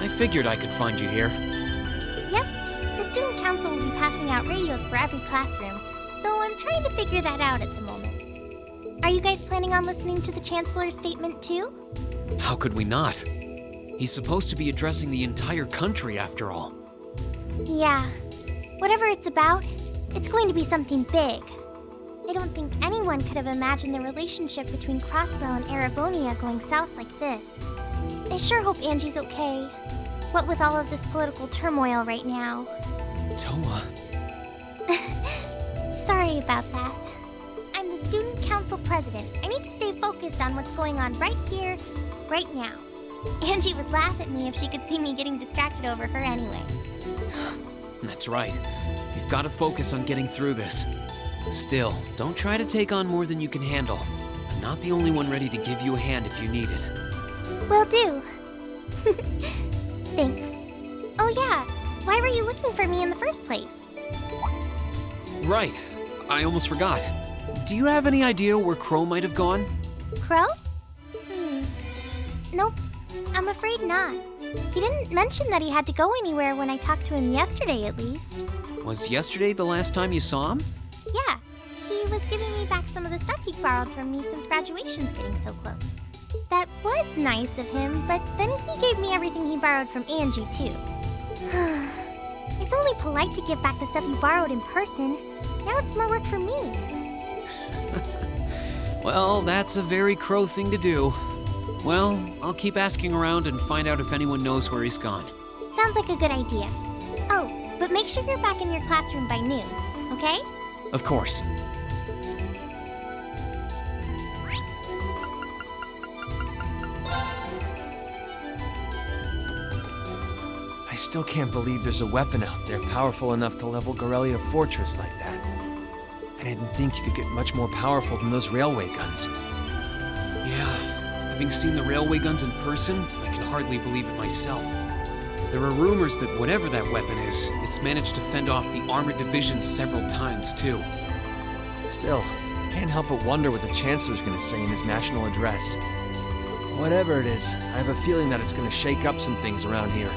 I figured I could find you here. Yep, the student council will be passing out radios for every classroom, so I'm trying to figure that out at the moment. Are you guys planning on listening to the Chancellor's statement too? How could we not? He's supposed to be addressing the entire country after all. Yeah, whatever it's about, it's going to be something big. I don't think anyone could have imagined the relationship between Crossbell and Erebonia going south like this. I sure hope Angie's okay. What with all of this political turmoil right now. Toa. Sorry about that. I'm the student council president. I need to stay focused on what's going on right here, right now. Angie would laugh at me if she could see me getting distracted over her anyway. That's right. You've got to focus on getting through this. Still, don't try to take on more than you can handle. I'm not the only one ready to give you a hand if you need it. Will do. Thanks. Oh yeah, why were you looking for me in the first place? Right. I almost forgot. Do you have any idea where Crow might have gone? Crow? Nope, I'm afraid not. He didn't mention that he had to go anywhere when I talked to him yesterday, at least. Was yesterday the last time you saw him? Yeah, he was giving me back some of the stuff he borrowed from me since graduation's getting so close. That was nice of him, but then he gave me everything he borrowed from Angie, too. It's only polite to give back the stuff you borrowed in person. Now it's more work for me. Well, that's a very Crow thing to do. Well, I'll keep asking around and find out if anyone knows where he's gone. Sounds like a good idea. Oh, but make sure you're back in your classroom by noon, okay? Of course. I still can't believe there's a weapon out there powerful enough to level Garrelia Fortress like that. I didn't think you could get much more powerful than those railway guns. Yeah, having seen the railway guns in person, I can hardly believe it myself. There are rumors that whatever that weapon is, it's managed to fend off the armored divisions several times, too. Still, can't help but wonder what the Chancellor's gonna say in his national address. Whatever it is, I have a feeling that it's gonna shake up some things around here.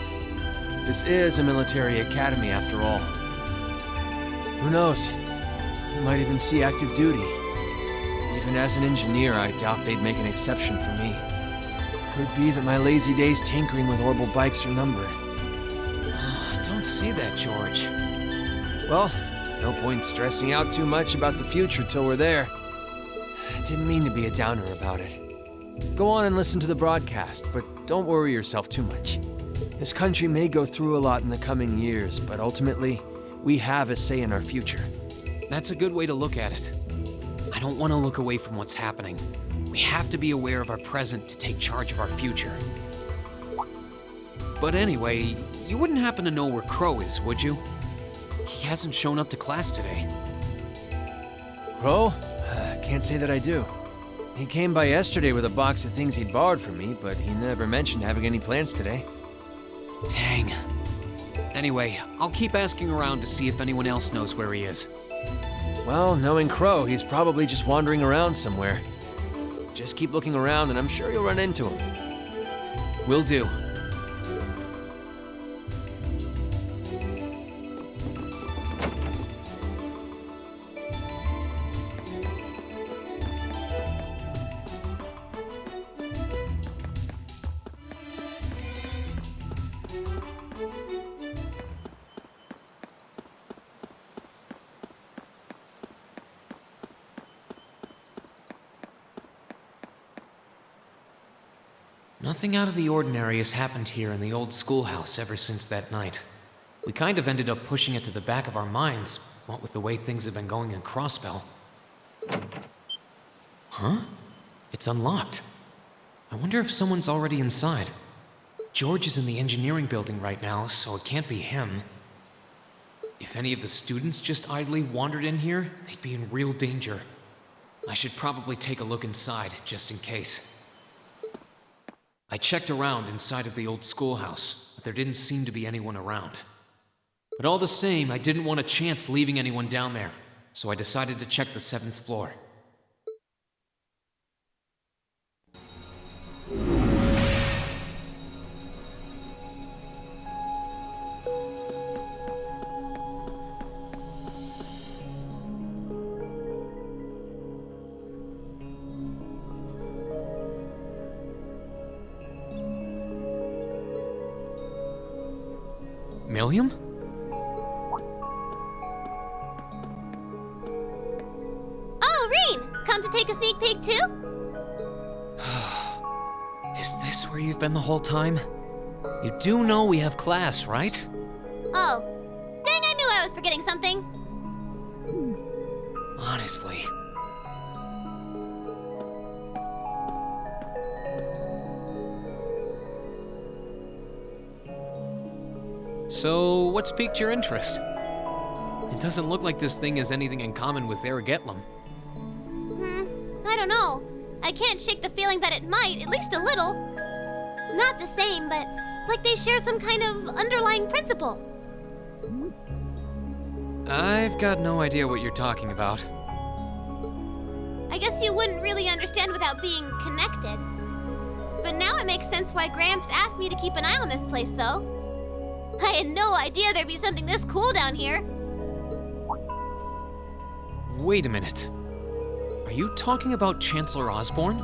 This is a military academy after all. Who knows? You might even see active duty. Even as an engineer, I doubt they'd make an exception for me. Could be that my lazy days tinkering with orbital bikes are numbered. Don't say that, George. Well, no point stressing out too much about the future till we're there. I didn't mean to be a downer about it. Go on and listen to the broadcast, but don't worry yourself too much. This country may go through a lot in the coming years, but ultimately, we have a say in our future. That's a good way to look at it. I don't want to look away from what's happening. We have to be aware of our present to take charge of our future. But anyway, you wouldn't happen to know where Crow is, would you? He hasn't shown up to class today. Crow? Can't say that I do. He came by yesterday with a box of things he'd borrowed from me, but he never mentioned having any plans today. Dang. Anyway, I'll keep asking around to see if anyone else knows where he is. Well, knowing Crow, he's probably just wandering around somewhere. Just keep looking around and I'm sure you'll run into him. Will do. Nothing out of the ordinary has happened here in the old schoolhouse ever since that night. We kind of ended up pushing it to the back of our minds, what with the way things have been going in Crossbell. Huh? It's unlocked. I wonder if someone's already inside. George is in the engineering building right now, so it can't be him. If any of the students just idly wandered in here, they'd be in real danger. I should probably take a look inside, just in case. I checked around inside of the old schoolhouse, but there didn't seem to be anyone around. But all the same, I didn't want a chance leaving anyone down there, so I decided to check the 7th floor. Milliam? Oh, Rean! Come to take a sneak peek too? Is this where you've been the whole time? You do know we have class, right? Oh. Dang, I knew I was forgetting something. Honestly. So, what's piqued your interest? It doesn't look like this thing has anything in common with Erigetlum. I don't know. I can't shake the feeling that it might, at least a little. Not the same, but like they share some kind of underlying principle. I've got no idea what you're talking about. I guess you wouldn't really understand without being connected. But now it makes sense why Gramps asked me to keep an eye on this place, though. I had no idea there'd be something this cool down here. Wait a minute. Are you talking about Chancellor Osborn?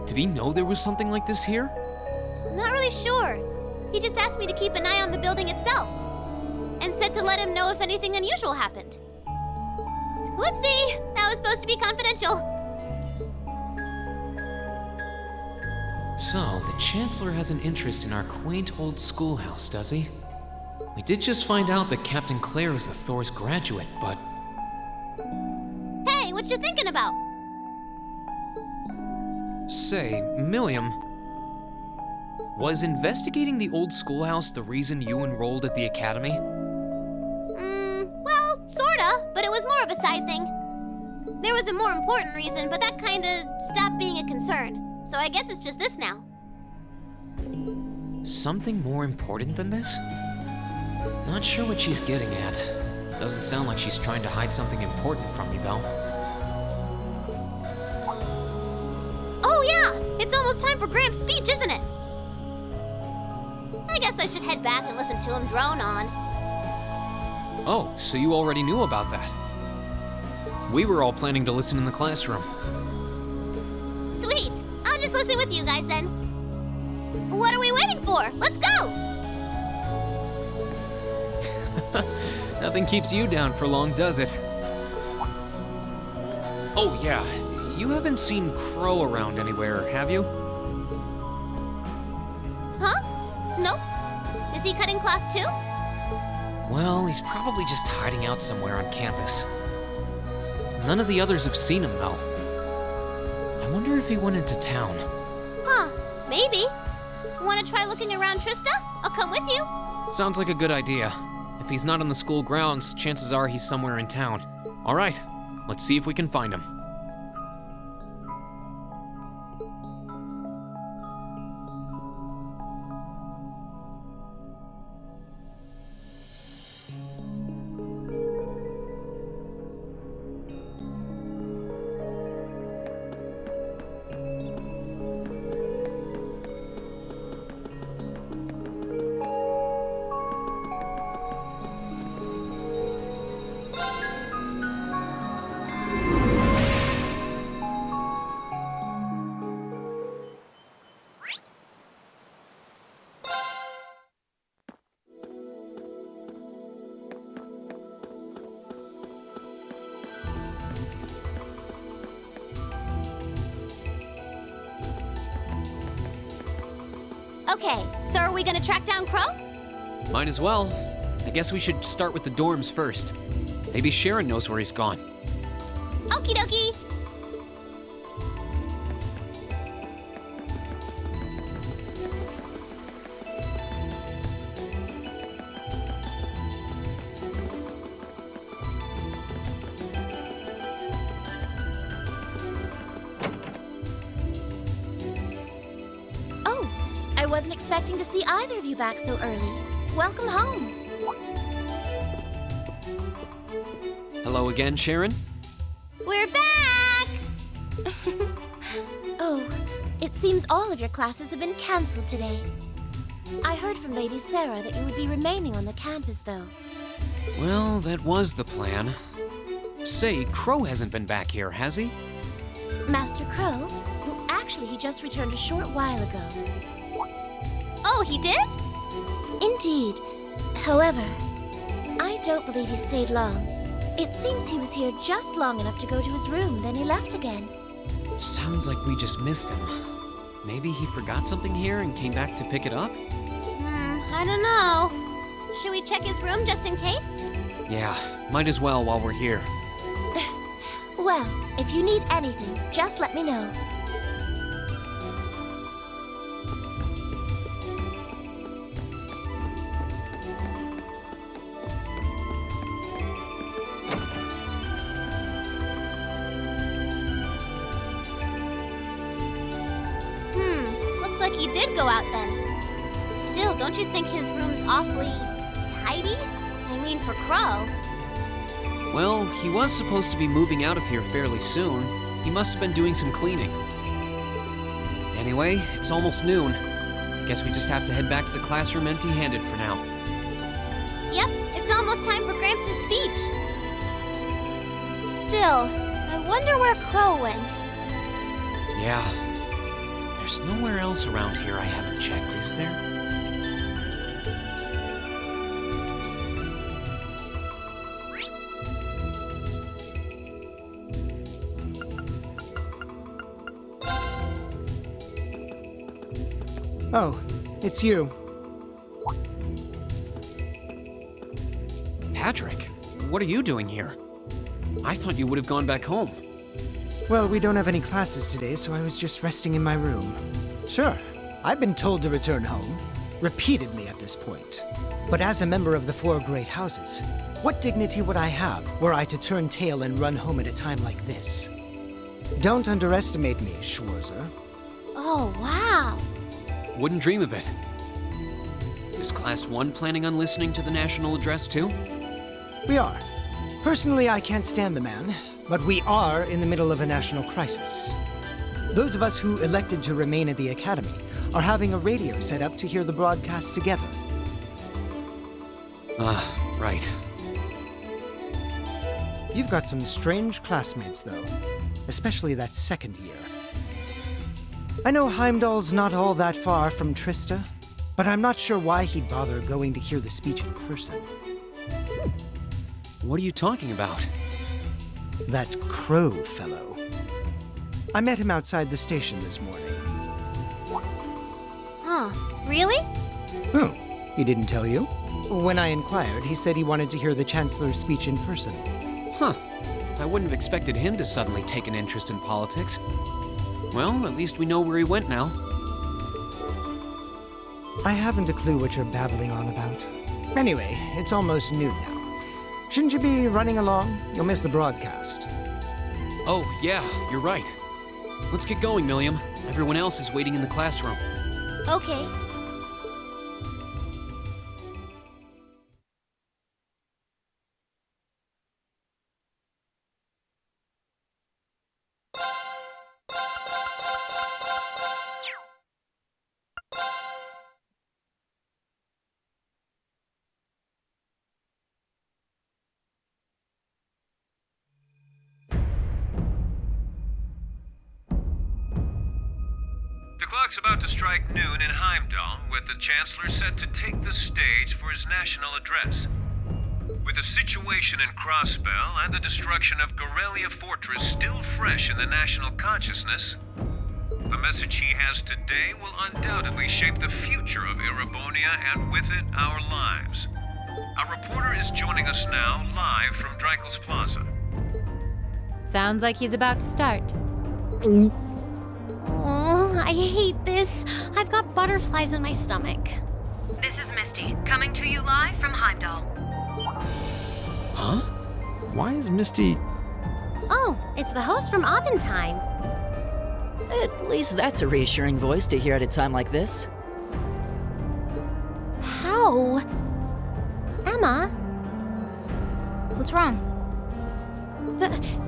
Did he know there was something like this here? Not really sure. He just asked me to keep an eye on the building itself. And said to let him know if anything unusual happened. Whoopsie! That was supposed to be confidential. So, the Chancellor has an interest in our quaint old schoolhouse, does he? We did just find out that Captain Claire is a Thor's graduate, but... Hey, what you thinking about? Say, Milliam, was investigating the old schoolhouse the reason you enrolled at the academy? Well, sorta, but it was more of a side thing. There was a more important reason, but that kinda stopped being a concern. So I guess it's just this now. Something more important than this? Not sure what she's getting at. Doesn't sound like she's trying to hide something important from me, though. Oh yeah! It's almost time for Gramps' speech, isn't it? I guess I should head back and listen to him drone on. Oh, so you already knew about that. We were all planning to listen in the classroom. Sweet! I'll just listen with you guys then. What are we waiting for? Let's go! Nothing keeps you down for long, does it? Oh yeah, you haven't seen Crow around anywhere, have you? Huh? Nope. Is he cutting class too? Well, he's probably just hiding out somewhere on campus. None of the others have seen him, though. I wonder if he went into town. Huh, maybe. Wanna try looking around, Trista? I'll come with you. Sounds like a good idea. If he's not on the school grounds, chances are he's somewhere in town. All right, let's see if we can find him. Okay, so are we gonna track down Crow? Might as well. I guess we should start with the dorms first. Maybe Sharon knows where he's gone. Okie dokie! I wasn't expecting to see either of you back so early. Welcome home. Hello again, Sharon? We're back! Oh, it seems all of your classes have been canceled today. I heard from Lady Sarah that you would be remaining on the campus, though. Well, that was the plan. Say, Crow hasn't been back here, has he? Master Crow? Well, actually, he just returned a short while ago. Oh, he did? Indeed. However, I don't believe he stayed long. It seems he was here just long enough to go to his room, then he left again. Sounds like we just missed him. Maybe he forgot something here and came back to pick it up? I don't know. Should we check his room just in case? Yeah, might as well while we're here. Well, if you need anything, just let me know. Looks like he did go out then. Still, don't you think his room's awfully tidy? I mean, for Crow. Well, he was supposed to be moving out of here fairly soon. He must have been doing some cleaning. Anyway, it's almost noon. Guess we just have to head back to the classroom empty-handed for now. Yep, it's almost time for Gramps' speech. Still, I wonder where Crow went. Yeah. There's nowhere else around here I haven't checked, is there? Oh, it's you. Patrick, what are you doing here? I thought you would have gone back home. Well, we don't have any classes today, so I was just resting in my room. Sure, I've been told to return home, repeatedly at this point. But as a member of the Four Great Houses, what dignity would I have were I to turn tail and run home at a time like this? Don't underestimate me, Schwarzer. Oh, wow. Wouldn't dream of it. Is Class 1 planning on listening to the national address too? We are. Personally, I can't stand the man, but we are in the middle of a national crisis. Those of us who elected to remain at the Academy are having a radio set up to hear the broadcast together. Ah, right. You've got some strange classmates, though. Especially that second year. I know Heimdall's not all that far from Trista, but I'm not sure why he'd bother going to hear the speech in person. What are you talking about? That Crow fellow. I met him outside the station this morning. Huh, really? Oh, he didn't tell you? When I inquired, he said he wanted to hear the Chancellor's speech in person. Huh. I wouldn't have expected him to suddenly take an interest in politics. Well, at least we know where he went now. I haven't a clue what you're babbling on about. Anyway, it's almost noon now. Shouldn't you be running along? You'll miss the broadcast. Oh, yeah, you're right. Let's get going, Milliam. Everyone else is waiting in the classroom. Okay. The clock's about to strike noon in Heimdall, with the Chancellor set to take the stage for his national address. With the situation in Crossbell and the destruction of Gorelia Fortress still fresh in the national consciousness, the message he has today will undoubtedly shape the future of Erebonia and with it, our lives. Our reporter is joining us now live from Dreikel's Plaza. Sounds like he's about to start. Oh, I hate this. I've got butterflies in my stomach. This is Misty, coming to you live from Heimdall. Huh? Why is Misty... Oh, it's the host from Abendheim. At least that's a reassuring voice to hear at a time like this. How? Emma? What's wrong?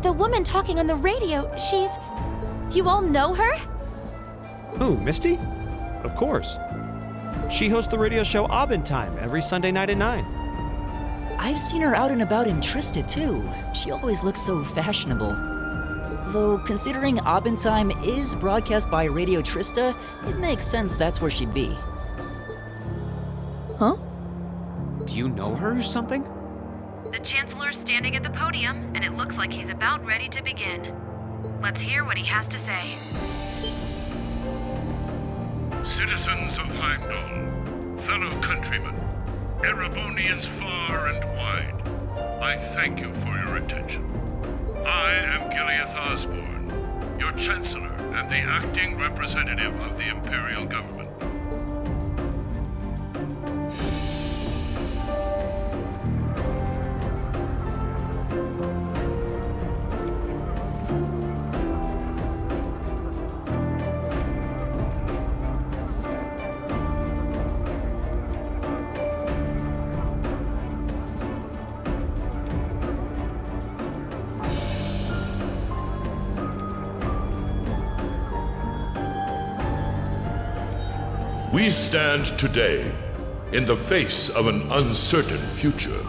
The woman talking on the radio, she's... You all know her? Who, Misty? Of course. She hosts the radio show Abendheim every Sunday night at 9. I've seen her out and about in Trista, too. She always looks so fashionable. Though, considering Abendheim is broadcast by Radio Trista, it makes sense that's where she'd be. Huh? Do you know her or something? The Chancellor's standing at the podium, and it looks like he's about ready to begin. Let's hear what he has to say. Citizens of Heimdall, fellow countrymen, Erebonians far and wide, I thank you for your attention. I am Gileath Osborne, your Chancellor and the acting representative of the Imperial Government. We stand today in the face of an uncertain future.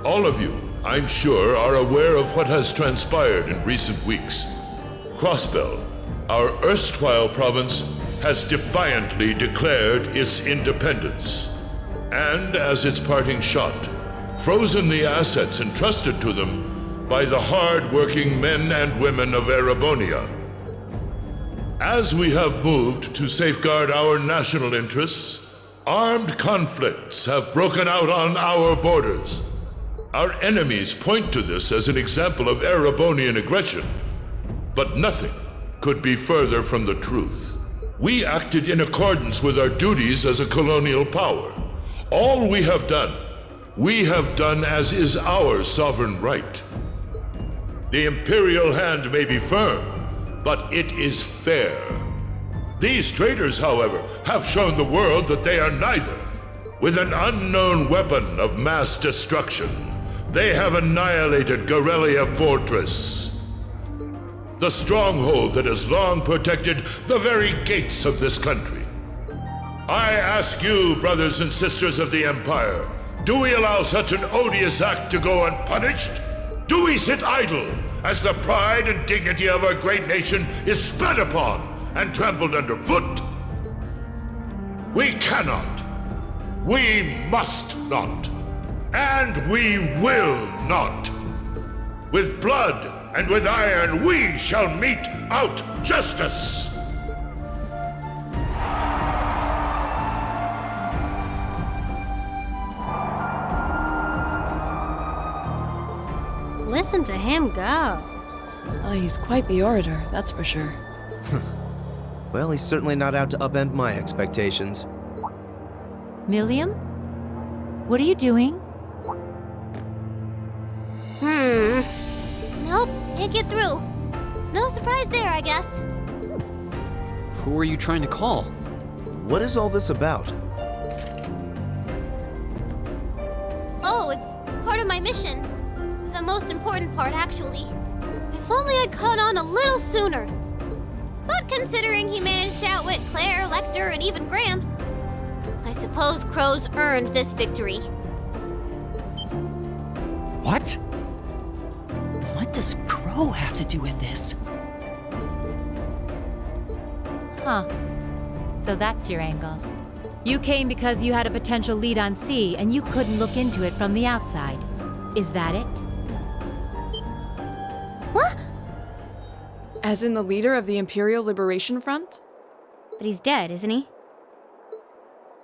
All of you, I'm sure, are aware of what has transpired in recent weeks. Crossbell, our erstwhile province, has defiantly declared its independence, and as its parting shot, frozen the assets entrusted to them by the hard-working men and women of Erebonia. As we have moved to safeguard our national interests, armed conflicts have broken out on our borders. Our enemies point to this as an example of Erebonian aggression, but nothing could be further from the truth. We acted in accordance with our duties as a colonial power. All we have done as is our sovereign right. The imperial hand may be firm, but it is fair. These traitors, however, have shown the world that they are neither. With an unknown weapon of mass destruction, they have annihilated Gorelia Fortress, the stronghold that has long protected the very gates of this country. I ask you, brothers and sisters of the Empire, do we allow such an odious act to go unpunished? Do we sit idle as the pride and dignity of our great nation is spat upon and trampled underfoot? We cannot. We must not. And we will not. With blood and with iron we shall mete out justice. Listen to him go. Oh, he's quite the orator, that's for sure. Well, he's certainly not out to upend my expectations. Milliam? What are you doing? Nope, can't get through. No surprise there, I guess. Who are you trying to call? What is all this about? Oh, it's part of my mission. The most important part, actually. If only I'd caught on a little sooner. But considering he managed to outwit Claire, Lecter, and even Gramps, I suppose Crow's earned this victory. What? What does Crow have to do with this? Huh. So that's your angle. You came because you had a potential lead on C and you couldn't look into it from the outside. Is that it? What? As in the leader of the Imperial Liberation Front? But he's dead, isn't he?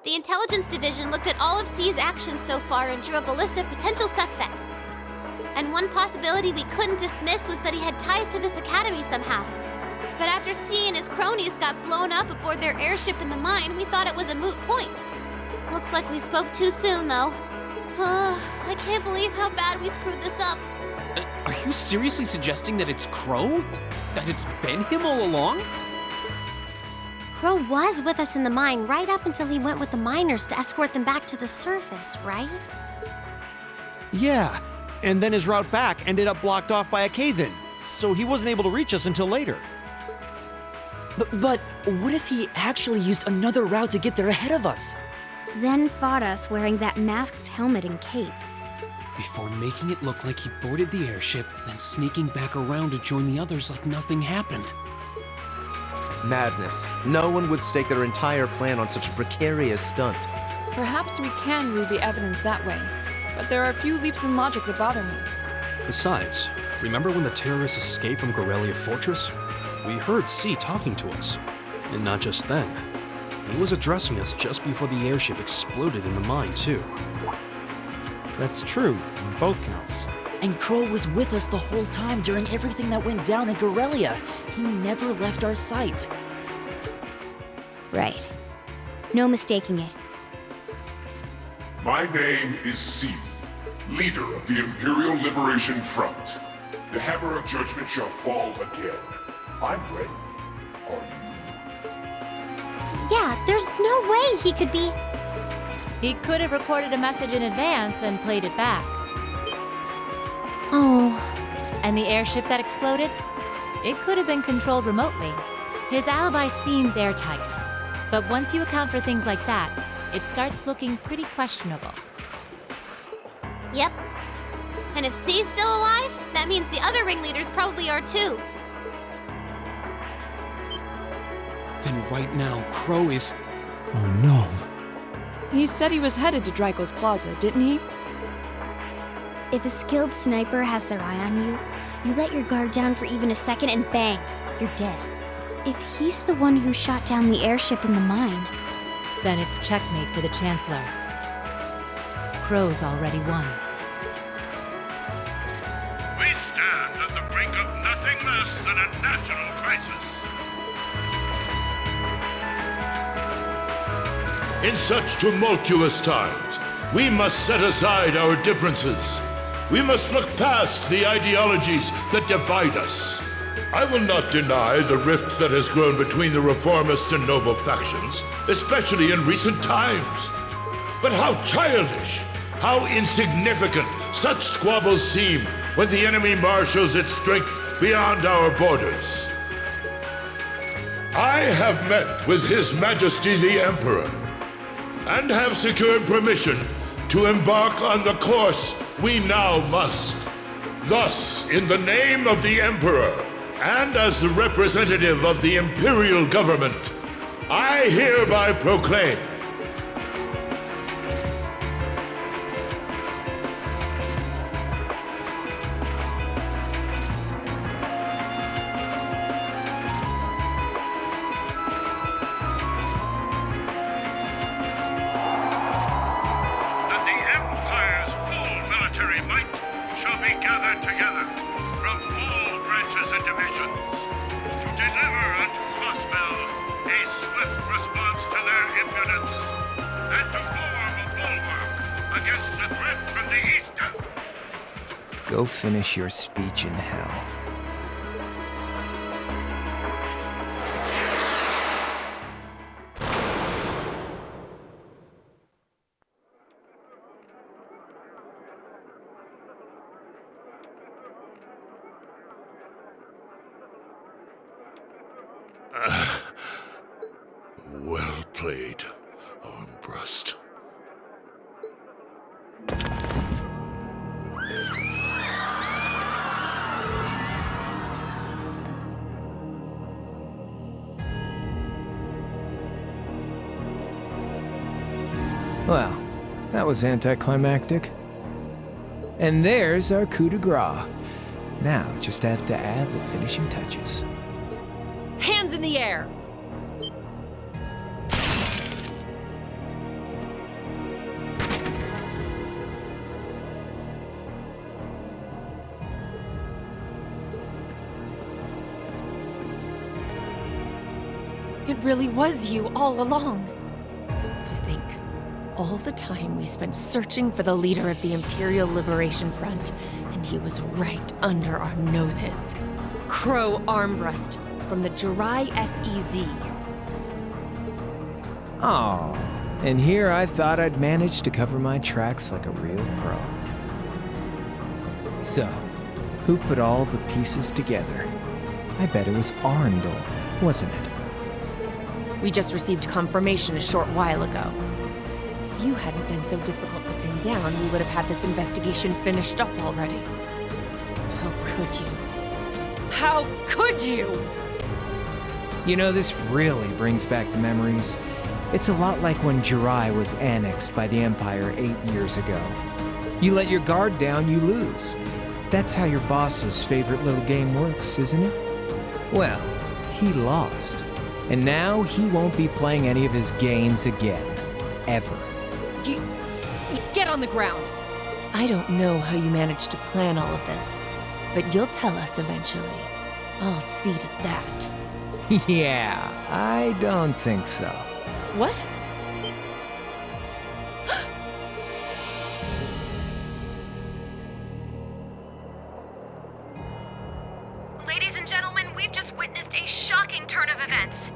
The Intelligence Division looked at all of C's actions so far and drew up a list of potential suspects. And one possibility we couldn't dismiss was that he had ties to this academy somehow. But after C and his cronies got blown up aboard their airship in the mine, we thought it was a moot point. Looks like we spoke too soon, though. I can't believe how bad we screwed this up. Are you seriously suggesting that it's Crow? That it's been him all along? Crow was with us in the mine right up until he went with the miners to escort them back to the surface, right? Yeah, and then his route back ended up blocked off by a cave-in, so he wasn't able to reach us until later. But what if he actually used another route to get there ahead of us? Then fought us wearing that masked helmet and cape. Before making it look like he boarded the airship, then sneaking back around to join the others like nothing happened. Madness. No one would stake their entire plan on such a precarious stunt. Perhaps we can read the evidence that way, but there are a few leaps in logic that bother me. Besides, remember when the terrorists escaped from Corellia Fortress? We heard C talking to us. And not just then. He was addressing us just before the airship exploded in the mine, too. That's true, on both counts. And Crow was with us the whole time during everything that went down in Corellia. He never left our sight. Right. No mistaking it. My name is C, leader of the Imperial Liberation Front. The hammer of judgment shall fall again. I'm ready. Are you? Yeah, there's no way he could be... He could have recorded a message in advance and played it back. Oh. And the airship that exploded? It could have been controlled remotely. His alibi seems airtight. But once you account for things like that, it starts looking pretty questionable. Yep. And if C's still alive, that means the other ringleaders probably are too. Then right now, Crow is... Oh no. He said he was headed to Dryko's Plaza, didn't he? If a skilled sniper has their eye on you, you let your guard down for even a second and bang, you're dead. If he's the one who shot down the airship in the mine... Then it's checkmate for the Chancellor. Crow's already won. We stand at the brink of nothing less than a national crisis. In such tumultuous times, we must set aside our differences. We must look past the ideologies that divide us. I will not deny the rift that has grown between the reformist and noble factions, especially in recent times. But how childish, how insignificant such squabbles seem when the enemy marshals its strength beyond our borders. I have met with His Majesty the Emperor, and have secured permission to embark on the course we now must. Thus, in the name of the Emperor, and as the representative of the Imperial Government, I hereby proclaim that the Empire's full military might shall be gathered together from all branches and divisions to deliver unto Crossbell a swift response to their impudence and to form a bulwark against the threat from the east. Go finish your speech in hell. Well played, Armbrust. Well, that was anticlimactic. And there's our coup de grace. Now, just have to add the finishing touches. Hands in the air! It really was you all along. To think, all the time we spent searching for the leader of the Imperial Liberation Front, and he was right under our noses. Crow Armbrust from the Jirai SEZ. Oh, and here I thought I'd managed to cover my tracks like a real pro. So, who put all the pieces together? I bet it was Arundel, wasn't it? We just received confirmation a short while ago. If you hadn't been so difficult to pin down, we would have had this investigation finished up already. How could you? How could you? You know, this really brings back the memories. It's a lot like when Jirai was annexed by the Empire 8 years ago. You let your guard down, you lose. That's how your boss's favorite little game works, isn't it? Well, he lost. And now he won't be playing any of his games again. Ever. Get on the ground! I don't know how you managed to plan all of this, but you'll tell us eventually. I'll see to that. Yeah, I don't think so. What? Ladies and gentlemen, we've just witnessed a shocking turn of events.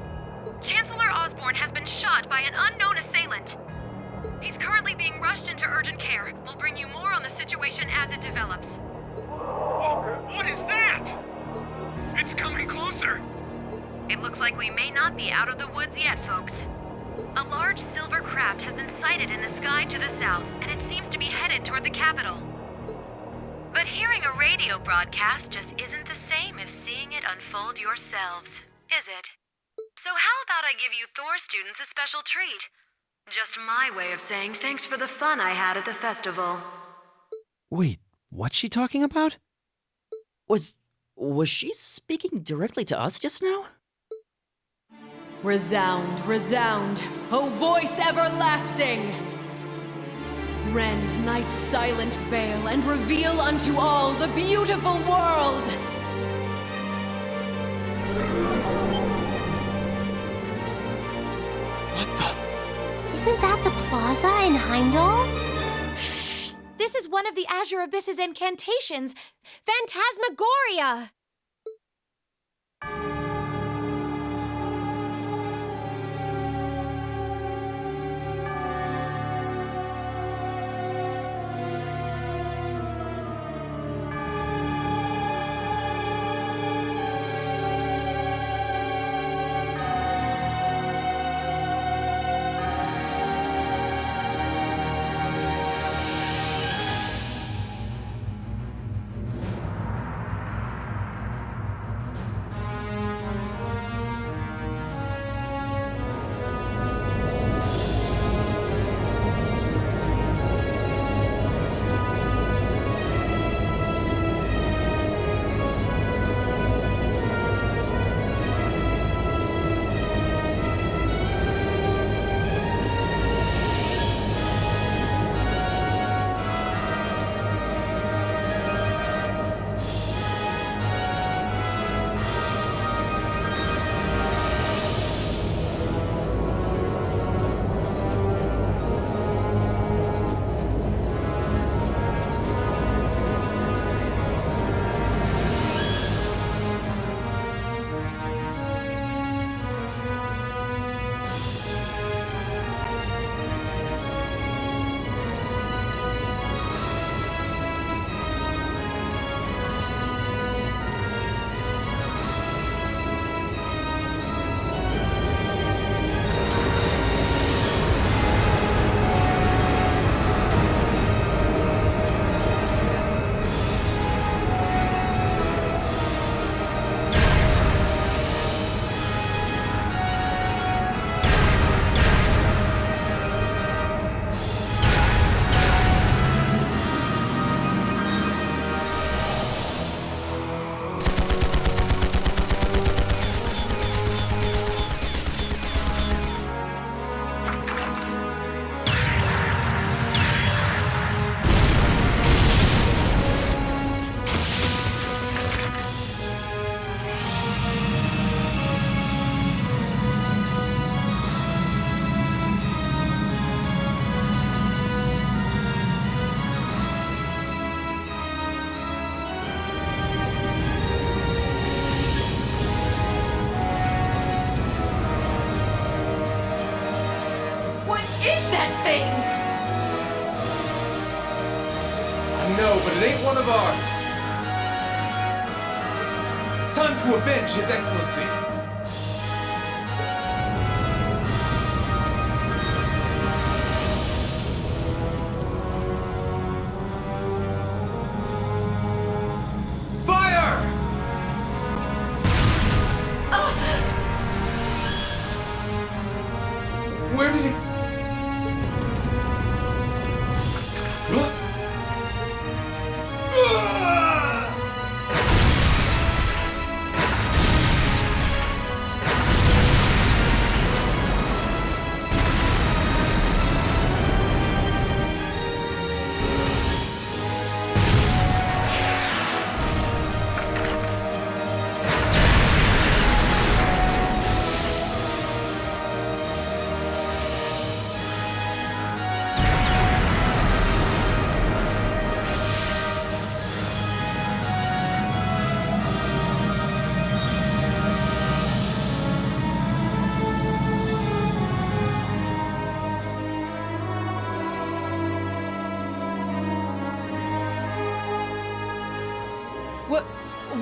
Chancellor Osborne has been shot by an unknown assailant. He's currently being rushed into urgent care. We'll bring you more on the situation as it develops. What is that? It's coming closer. It looks like we may not be out of the woods yet, folks. A large silver craft has been sighted in the sky to the south, and it seems to be headed toward the capital. But hearing a radio broadcast just isn't the same as seeing it unfold yourselves, is it? So how about I give you Thor students a special treat? Just my way of saying thanks for the fun I had at the festival. Wait, what's she talking about? Was she speaking directly to us just now? Resound, resound, O voice everlasting! Rend night's silent veil and reveal unto all the beautiful world! Isn't that the plaza in Heimdall? This is one of the Azure Abyss's incantations, Phantasmagoria! thing! I know, but it ain't one of ours. It's time to avenge His Excellency. Fire! Where did it...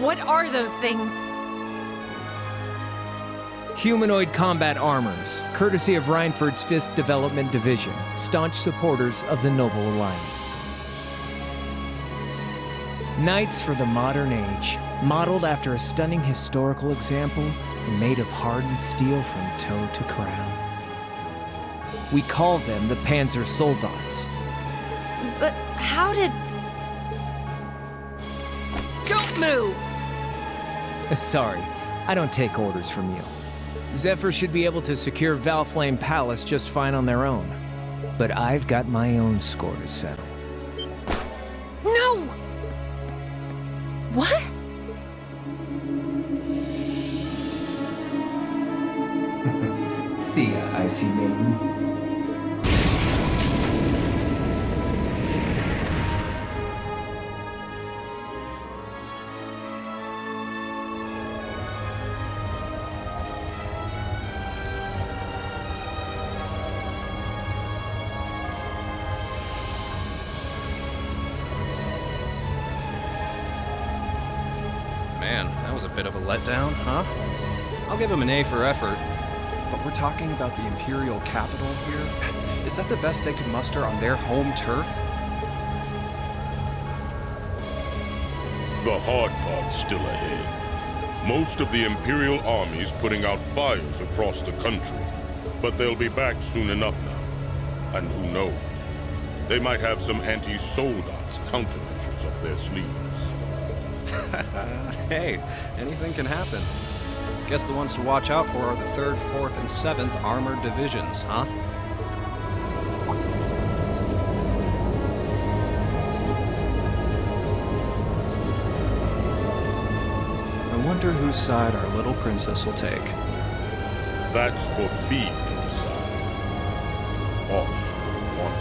What are those things? Humanoid combat armors, courtesy of Reinford's 5th Development Division, staunch supporters of the Noble Alliance. Knights for the modern age, modeled after a stunning historical example and made of hardened steel from toe to crown. We call them the Panzer Soldats. But how did... Don't move! Sorry, I don't take orders from you. Zephyr should be able to secure Valflame Palace just fine on their own. But I've got my own score to settle. No! What? See ya, Icy Maiden. Man, that was a bit of a letdown, huh? I'll give him an A for effort. But we're talking about the Imperial capital here? Is that the best they could muster on their home turf? The hard part's still ahead. Most of the Imperial army's putting out fires across the country. But they'll be back soon enough now. And who knows? They might have some anti-Soldats countermeasures up their sleeves. Hey, anything can happen. Guess the ones to watch out for are the 3rd, 4th, and 7th Armored Divisions, huh? I wonder whose side our little princess will take. That's for Thee to decide. Us want it.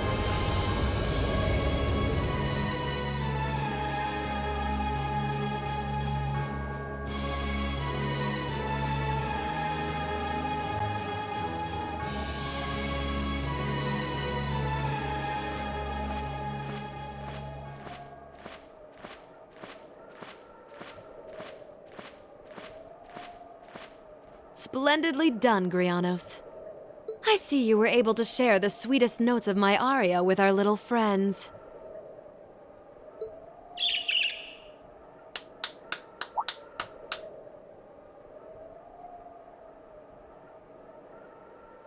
Splendidly done, Grianos. I see you were able to share the sweetest notes of my aria with our little friends.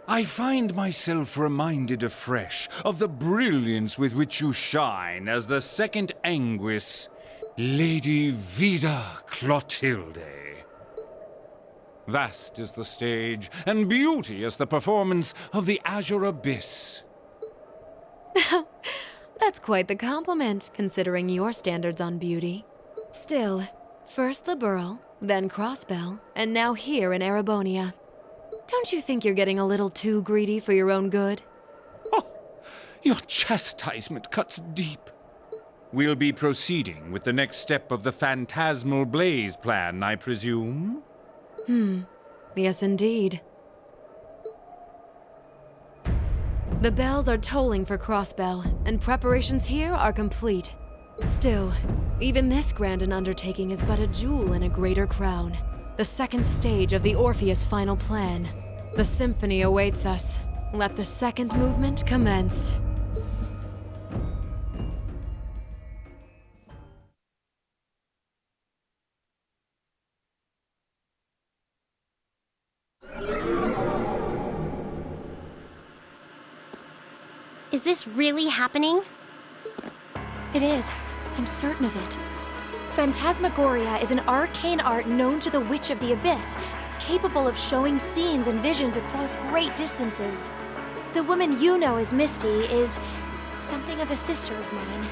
I find myself reminded afresh of the brilliance with which you shine as the second Anguis, Lady Vida Clotilde. Vast is the stage, and beauteous the performance of the Azure Abyss. That's quite the compliment, considering your standards on beauty. Still, first the Burl, then Crossbell, and now here in Erebonia. Don't you think you're getting a little too greedy for your own good? Your chastisement cuts deep. We'll be proceeding with the next step of the Phantasmal Blaze plan, I presume? Yes, indeed. The bells are tolling for Crossbell, and preparations here are complete. Still, even this grand an undertaking is but a jewel in a greater crown. The second stage of the Orpheus final plan. The symphony awaits us. Let the second movement commence. Is this really happening? It is. I'm certain of it. Phantasmagoria is an arcane art known to the Witch of the Abyss, capable of showing scenes and visions across great distances. The woman you know as Misty is something of a sister of mine.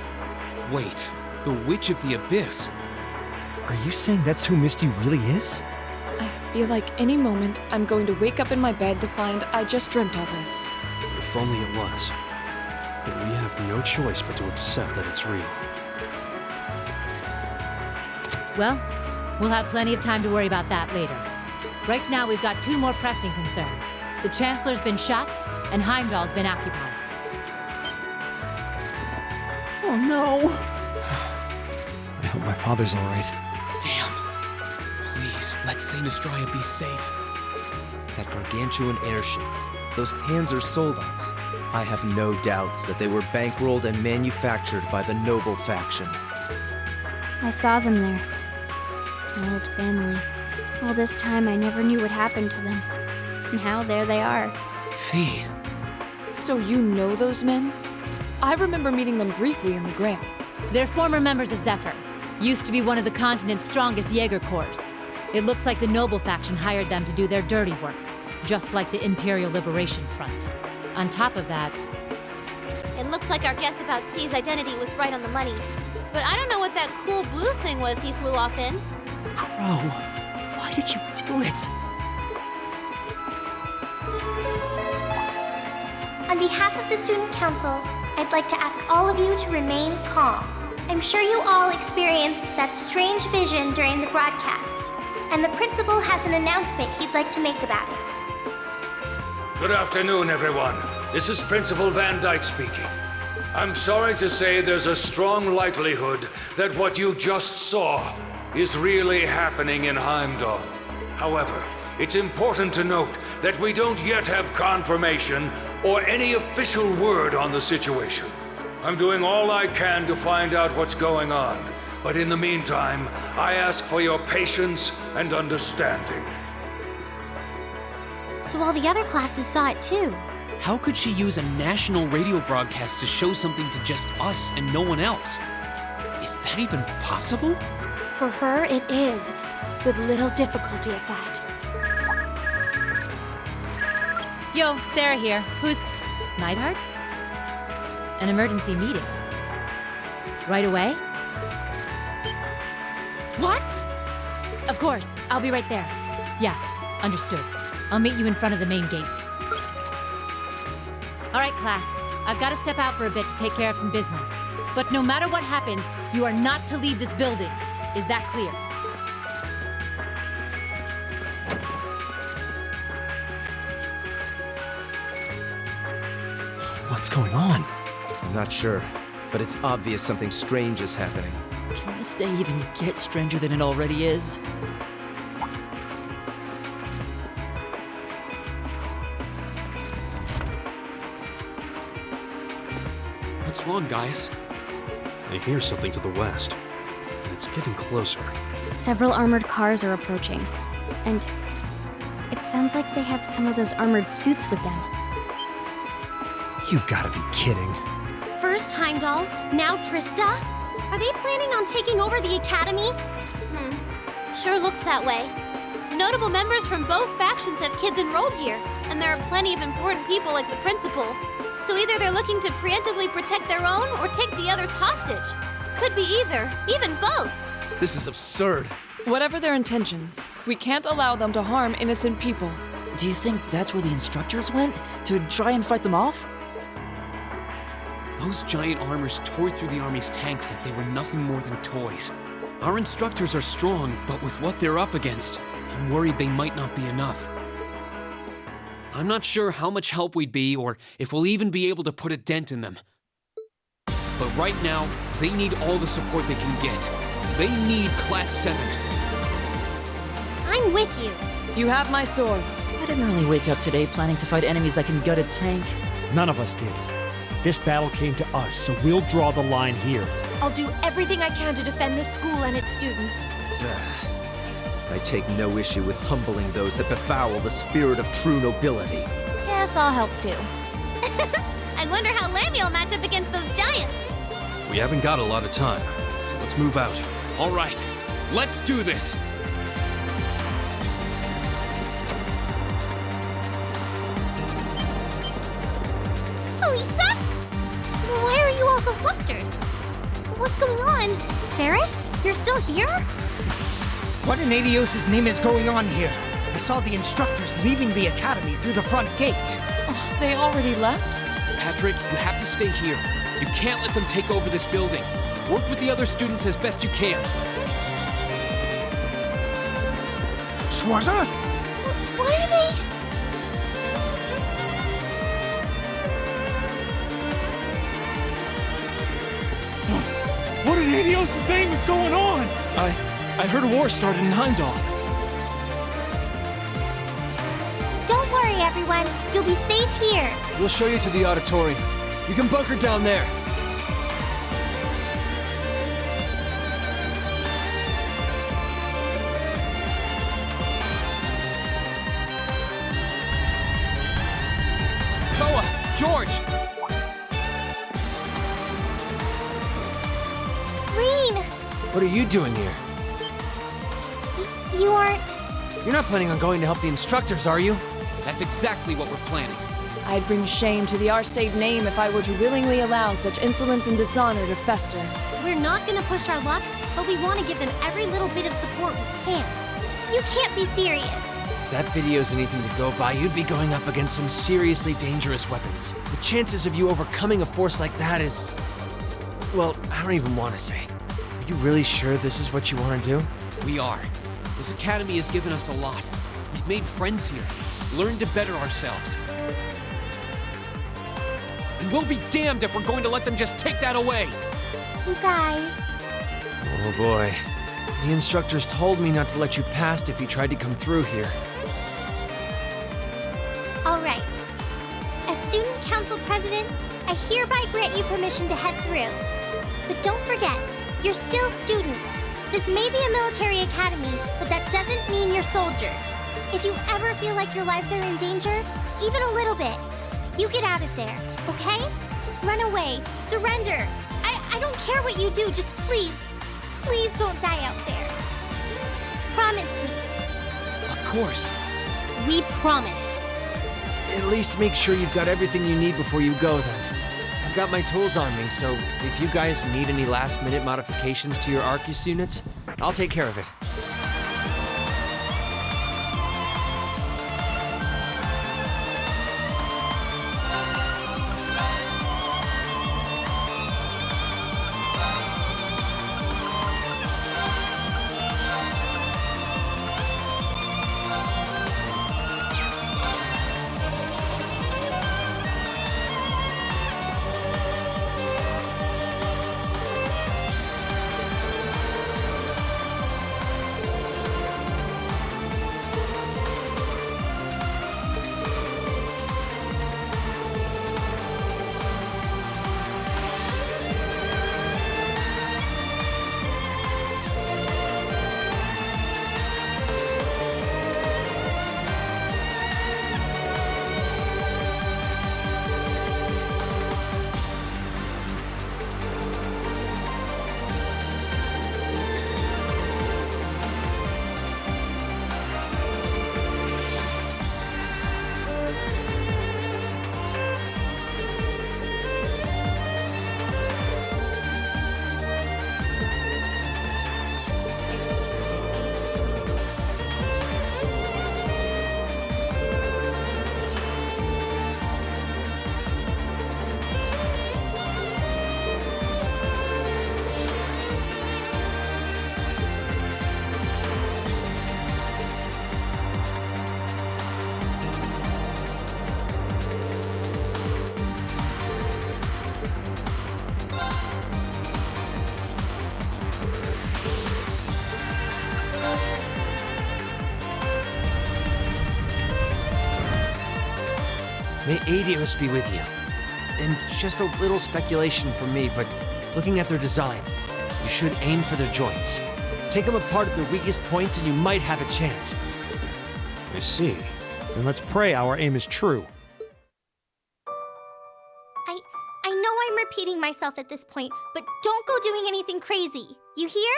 Wait, the Witch of the Abyss? Are you saying that's who Misty really is? I feel like any moment I'm going to wake up in my bed to find I just dreamt all this. If only it was. But we have no choice but to accept that it's real. Well, we'll have plenty of time to worry about that later. Right now, we've got two more pressing concerns. The Chancellor's been shot, and Heimdall's been occupied. Oh no! I hope my father's alright. Damn. Please, let Saint Astraea be safe. That gargantuan airship, those Panzer soldats. I have no doubts that they were bankrolled and manufactured by the noble faction. I saw them there. My old family. All this time I never knew what happened to them. Now there they are. Fee. So you know those men? I remember meeting them briefly in the Grail. They're former members of Zephyr. Used to be one of the continent's strongest Jaeger Corps. It looks like the Noble faction hired them to do their dirty work, just like the Imperial Liberation Front. On top of that... It looks like our guess about C's identity was right on the money. But I don't know what that cool blue thing was he flew off in. Crow, why did you do it? On behalf of the Student Council, I'd like to ask all of you to remain calm. I'm sure you all experienced that strange vision during the broadcast, and the principal has an announcement he'd like to make about it. Good afternoon, everyone. This is Principal Van Dyke speaking. I'm sorry to say there's a strong likelihood that what you just saw is really happening in Heimdall. However, it's important to note that we don't yet have confirmation or any official word on the situation. I'm doing all I can to find out what's going on, but in the meantime, I ask for your patience and understanding. So all the other classes saw it too. How could she use a national radio broadcast to show something to just us and no one else? Is that even possible? For her, it is, with little difficulty at that. Yo, Sarah here. Who's... Neidhart? An emergency meeting. Right away? What? Of course. I'll be right there. Yeah, understood. I'll meet you in front of the main gate. All right, class. I've got to step out for a bit to take care of some business. But no matter what happens, you are not to leave this building. Is that clear? What's going on? I'm not sure, but it's obvious something strange is happening. Can this day even get stranger than it already is? What's wrong, guys? I hear something to the west, and it's getting closer. Several armored cars are approaching. And it sounds like they have some of those armored suits with them. You've got to be kidding. First Heimdall, now Trista? Are they planning on taking over the Academy? Sure looks that way. Notable members from both factions have kids enrolled here, and there are plenty of important people like the principal. So either they're looking to preemptively protect their own or take the others hostage. Could be either, even both. This is absurd. Whatever their intentions, we can't allow them to harm innocent people. Do you think that's where the instructors went? To try and fight them off? Those giant armors tore through the Army's tanks like they were nothing more than toys. Our instructors are strong, but with what they're up against, I'm worried they might not be enough. I'm not sure how much help we'd be or if we'll even be able to put a dent in them. But right now, they need all the support they can get. They need Class 7. I'm with you. You have my sword. I didn't really wake up today planning to fight enemies that can gut a tank. None of us did. This battle came to us, so we'll draw the line here. I'll do everything I can to defend this school and its students. I take no issue with humbling those that befoul the spirit of true nobility. Guess I'll help too. I wonder how Lammy will match up against those giants. We haven't got a lot of time, so let's move out. All right, let's do this. Elisa? Why are you all so flustered? What's going on? Ferris? You're still here? What in Adios' name is going on here? I saw the instructors leaving the academy through the front gate. Oh, they already left? Patrick, you have to stay here. You can't let them take over this building. Work with the other students as best you can. Schwarzer? What are they? What in Adios' name is going on? I heard a war started in Heimdall. Don't worry, everyone. You'll be safe here. We'll show you to the auditorium. You can bunker down there. Toa! George! Rean! What are you doing here? You aren't... You're not planning on going to help the instructors, are you? That's exactly what we're planning. I'd bring shame to the Arcade name if I were to willingly allow such insolence and dishonor to fester. We're not gonna push our luck, but we want to give them every little bit of support we can. You can't be serious. If that video's anything to go by, you'd be going up against some seriously dangerous weapons. The chances of you overcoming a force like that is... well, I don't even want to say. Are you really sure this is what you want to do? We are. This academy has given us a lot. We've made friends here, learned to better ourselves. And we'll be damned if we're going to let them just take that away. You guys... Oh boy. The instructors told me not to let you past if you tried to come through here. All right. As student council president, I hereby grant you permission to head through. But don't forget, you're still students. This may be a military academy, but that doesn't mean you're soldiers. If you ever feel like your lives are in danger, even a little bit, you get out of there, okay? Run away, surrender. I don't care what you do, just please don't die out there. Promise me. Of course. We promise. At least make sure you've got everything you need before you go then. I've got my tools on me, so if you guys need any last-minute modifications to your Arcus units, I'll take care of it. May Adios be with you. And just a little speculation from me, but looking at their design, you should aim for their joints. Take them apart at their weakest points and you might have a chance. I see. Then let's pray our aim is true. I know I'm repeating myself at this point, but don't go doing anything crazy. You hear?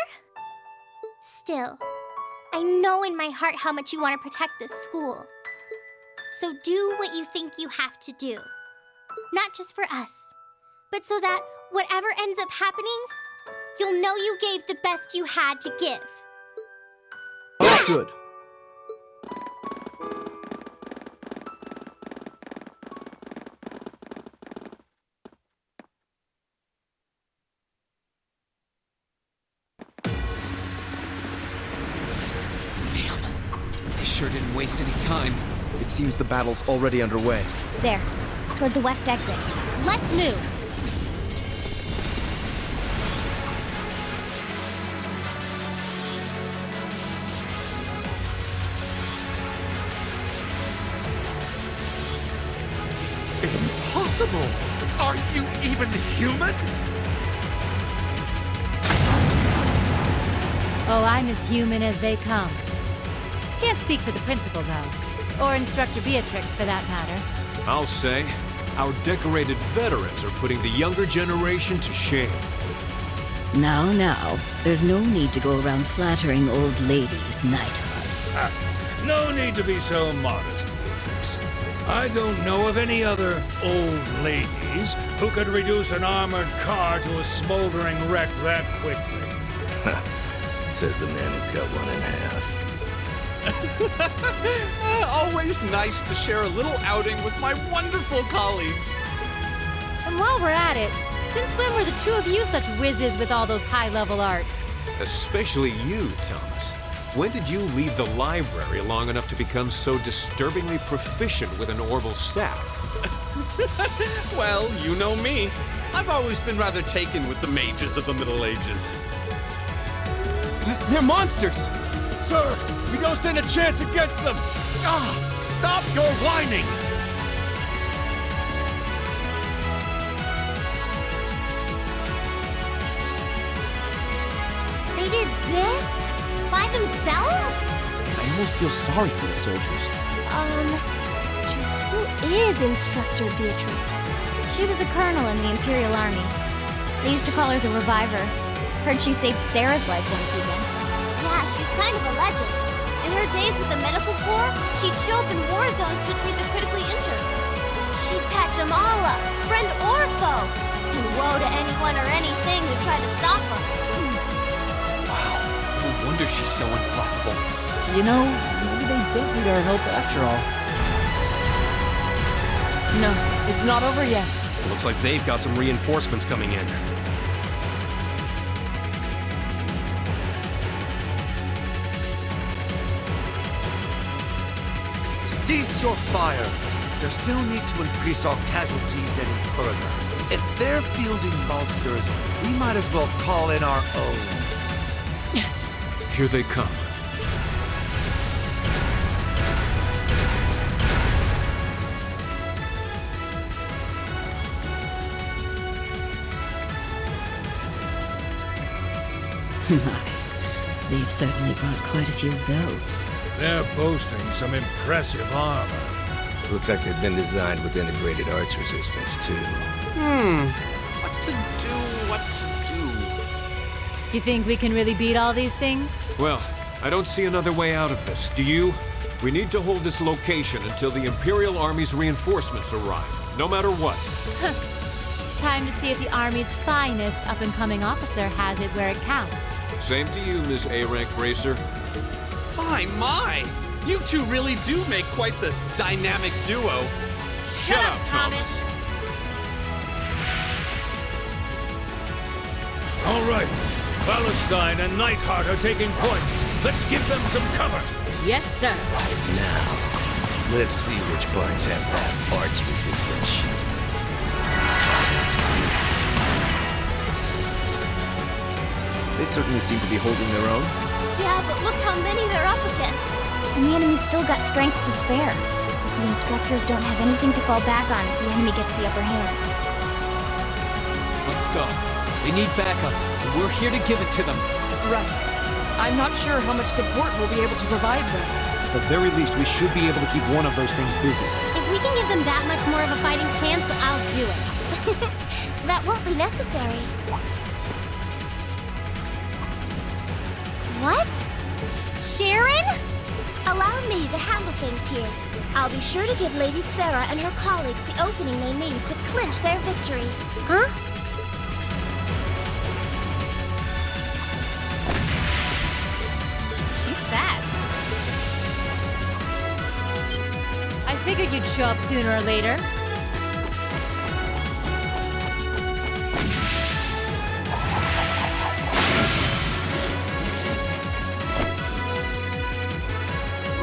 Still, I know in my heart how much you want to protect this school. So do what you think you have to do. Not just for us, but so that whatever ends up happening, you'll know you gave the best you had to give. Understood. Damn. I sure didn't waste any time. It seems the battle's already underway. There, toward the west exit. Let's move! Impossible! Are you even human? Oh, I'm as human as they come. Can't speak for the principal, though. Or Instructor Beatrix, for that matter. I'll say, our decorated veterans are putting the younger generation to shame. Now, there's no need to go around flattering old ladies, Nightheart. No need to be so modest, Beatrix. I don't know of any other old ladies who could reduce an armored car to a smoldering wreck that quickly. Says the man who cut one in half. Always nice to share a little outing with my wonderful colleagues. And while we're at it, since when were the two of you such whizzes with all those high-level arts? Especially you, Thomas. When did you leave the library long enough to become so disturbingly proficient with an Orville staff? Well, you know me. I've always been rather taken with the mages of the Middle Ages. They're monsters! Sir, we don't stand a chance against them! Ah! Stop your whining! They did this? By themselves? I almost feel sorry for the soldiers. Just who is Instructor Beatrix? She was a colonel in the Imperial Army. They used to call her the Reviver. Heard she saved Sarah's life once even. Yeah, she's kind of a legend. In her days with the medical corps, she'd show up in war zones to treat the critically injured. She'd patch them all up, friend or foe. And woe to anyone or anything who tried to stop her. Wow, no wonder she's so unflappable. You know, maybe they don't need our help after all. No, it's not over yet. It looks like they've got some reinforcements coming in. Cease your fire! There's no need to increase our casualties any further. If they're fielding monsters, we might as well call in our own. Here they come. They've certainly brought quite a few of those. They're boasting some impressive armor. Looks like they've been designed with integrated arts resistance, too. What to do? You think we can really beat all these things? Well, I don't see another way out of this. Do you? We need to hold this location until the Imperial Army's reinforcements arrive, no matter what. Time to see if the Army's finest up-and-coming officer has it where it counts. Same to you, Miss A-Rank Bracer. My! You two really do make quite the dynamic duo. Shut up, Thomas! All right, Palestine and Nightheart are taking point. Let's give them some cover. Yes, sir. Now, let's see which parts have that arts resistance. They certainly seem to be holding their own. Yeah, but look how many they're up against. And the enemy's still got strength to spare. The instructors don't have anything to fall back on if the enemy gets the upper hand. Let's go. They need backup, and we're here to give it to them. Right. I'm not sure how much support we'll be able to provide them. At the very least, we should be able to keep one of those things busy. If we can give them that much more of a fighting chance, I'll do it. That won't be necessary. What? Sharon? Allow me to handle things here. I'll be sure to give Lady Sarah and her colleagues the opening they need to clinch their victory. Huh? She's fast. I figured you'd show up sooner or later.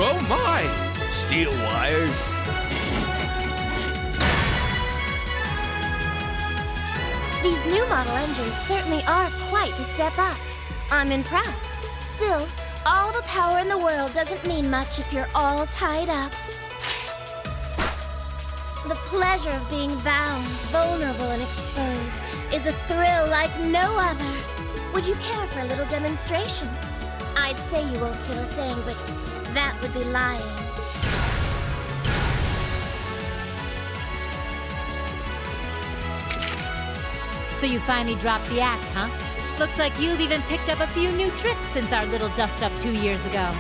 Oh my! Steel wires. These new model engines certainly are quite the step up. I'm impressed. Still, all the power in the world doesn't mean much if you're all tied up. The pleasure of being bound, vulnerable, and exposed is a thrill like no other. Would you care for a little demonstration? I'd say you won't feel a thing, but that would be lying. So you finally dropped the act, huh? Looks like you've even picked up a few new tricks since our little dust-up 2 years ago.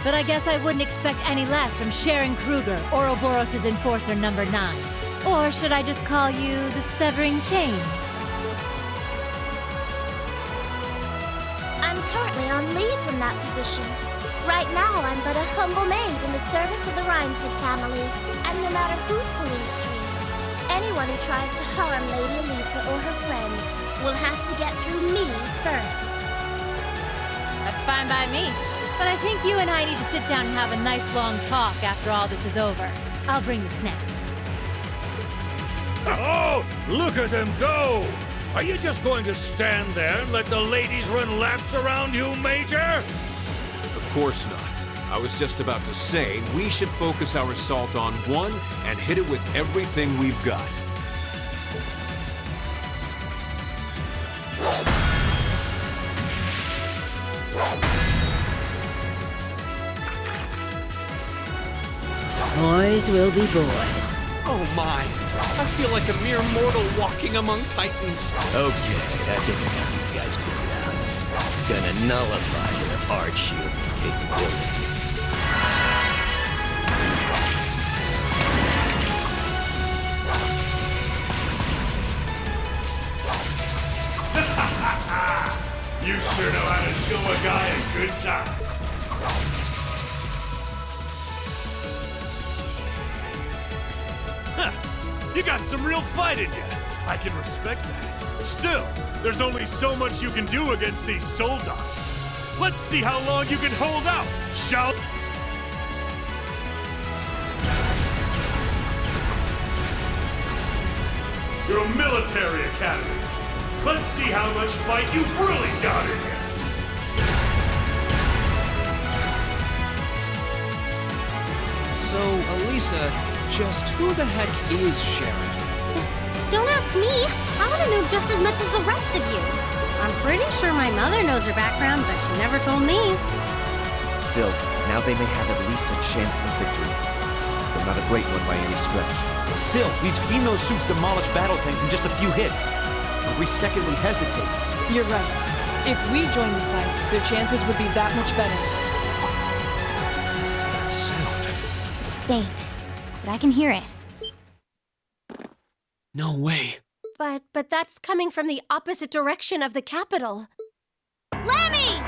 But I guess I wouldn't expect any less from Sharon Kruger, Ouroboros' Enforcer number 9. Or should I just call you the Severing Chains? I'm currently on leave from that position. Right now, I'm but a humble maid in the service of the Rhineford family. And no matter who's pulling the strings, anyone who tries to harm Lady Elisa or her friends will have to get through me first. That's fine by me. But I think you and I need to sit down and have a nice long talk after all this is over. I'll bring the snacks. Oh, look at them go! Are you just going to stand there and let the ladies run laps around you, Major? Of course not. I was just about to say, we should focus our assault on one and hit it with everything we've got. Boys will be boys. Oh my! I feel like a mere mortal walking among titans. Okay, I think I got these guys figured out. Gonna nullify your arch-shielding capabilities. You sure know how to show a guy a good time. You got some real fight in you. I can respect that. Still, there's only so much you can do against these soldats. Let's see how long you can hold out, shall we? You're a military academy. Let's see how much fight you've really got in you. So, Elisa, just who the heck is Sharon? Don't ask me. I want to know just as much as the rest of you. I'm pretty sure my mother knows her background, but she never told me. Still, now they may have at least a chance of victory. But not a great one by any stretch. Still, we've seen those suits demolish battle tanks in just a few hits. Every second we hesitate. You're right. If we join the fight, their chances would be that much better. That sound. It's faint, but I can hear it. No way. But that's coming from the opposite direction of the capital. Lemmy!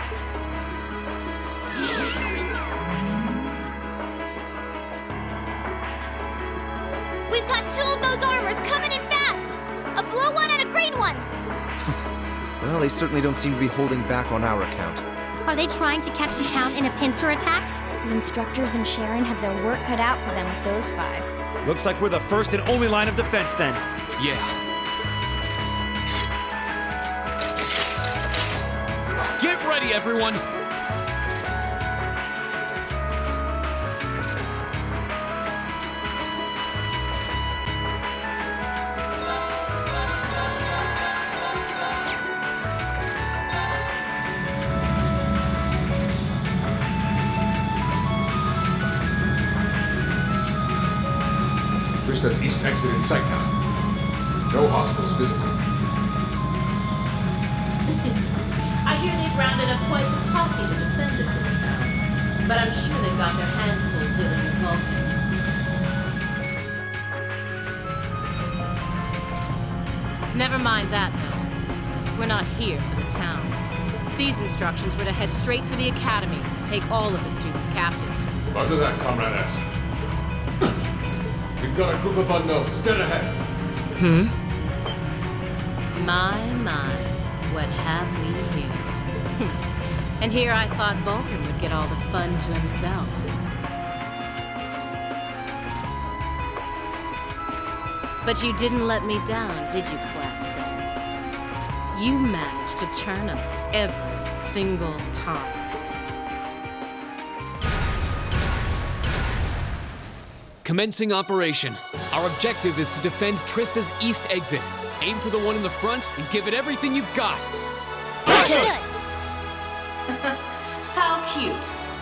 We've got 2 of those armors coming in fast! A blue one and a green one! Well, they certainly don't seem to be holding back on our account. Are they trying to catch the town in a pincer attack? The instructors and Sharon have their work cut out for them with those 5. Looks like we're the first and only line of defense then. Yeah. Get ready, everyone! Trista's east exit in sight now. No hostiles visible. I hear they've rounded up quite the posse to defend this little town. But I'm sure they've got their hands full dealing with Vulcan. Never mind that, though. We're not here for the town. C's instructions were to head straight for the academy and take all of the students captive. Roger that, Comrade S. We've got a group of unknowns dead ahead. My, what have we here? And here I thought Vulcan would get all the fun to himself. But you didn't let me down, did you, Class 7? You managed to turn up every single time. Commencing operation. Our objective is to defend Trista's east exit. Aim for the one in the front and give it everything you've got. How cute.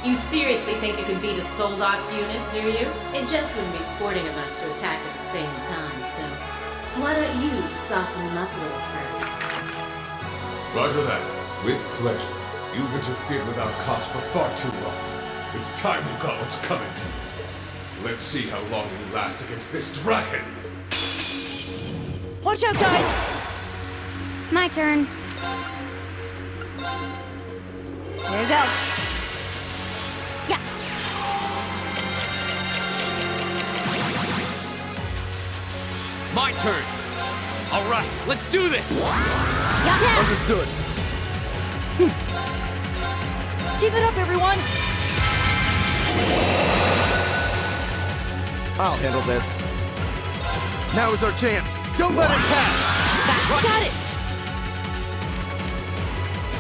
You seriously think you can beat a Soldot's unit, do you? It just wouldn't be sporting of us to attack at the same time, so why don't you soften them up, little friend? Roger that. With pleasure. You've interfered without cause for far too long. It's time you got what's coming to you. Let's see how long you last against this dragon. Watch out, guys! My turn. There you go. Yeah. My turn. All right, let's do this. Yeah. Understood. Keep it up, everyone! I'll handle this. Now is our chance. Don't let it pass. Got it!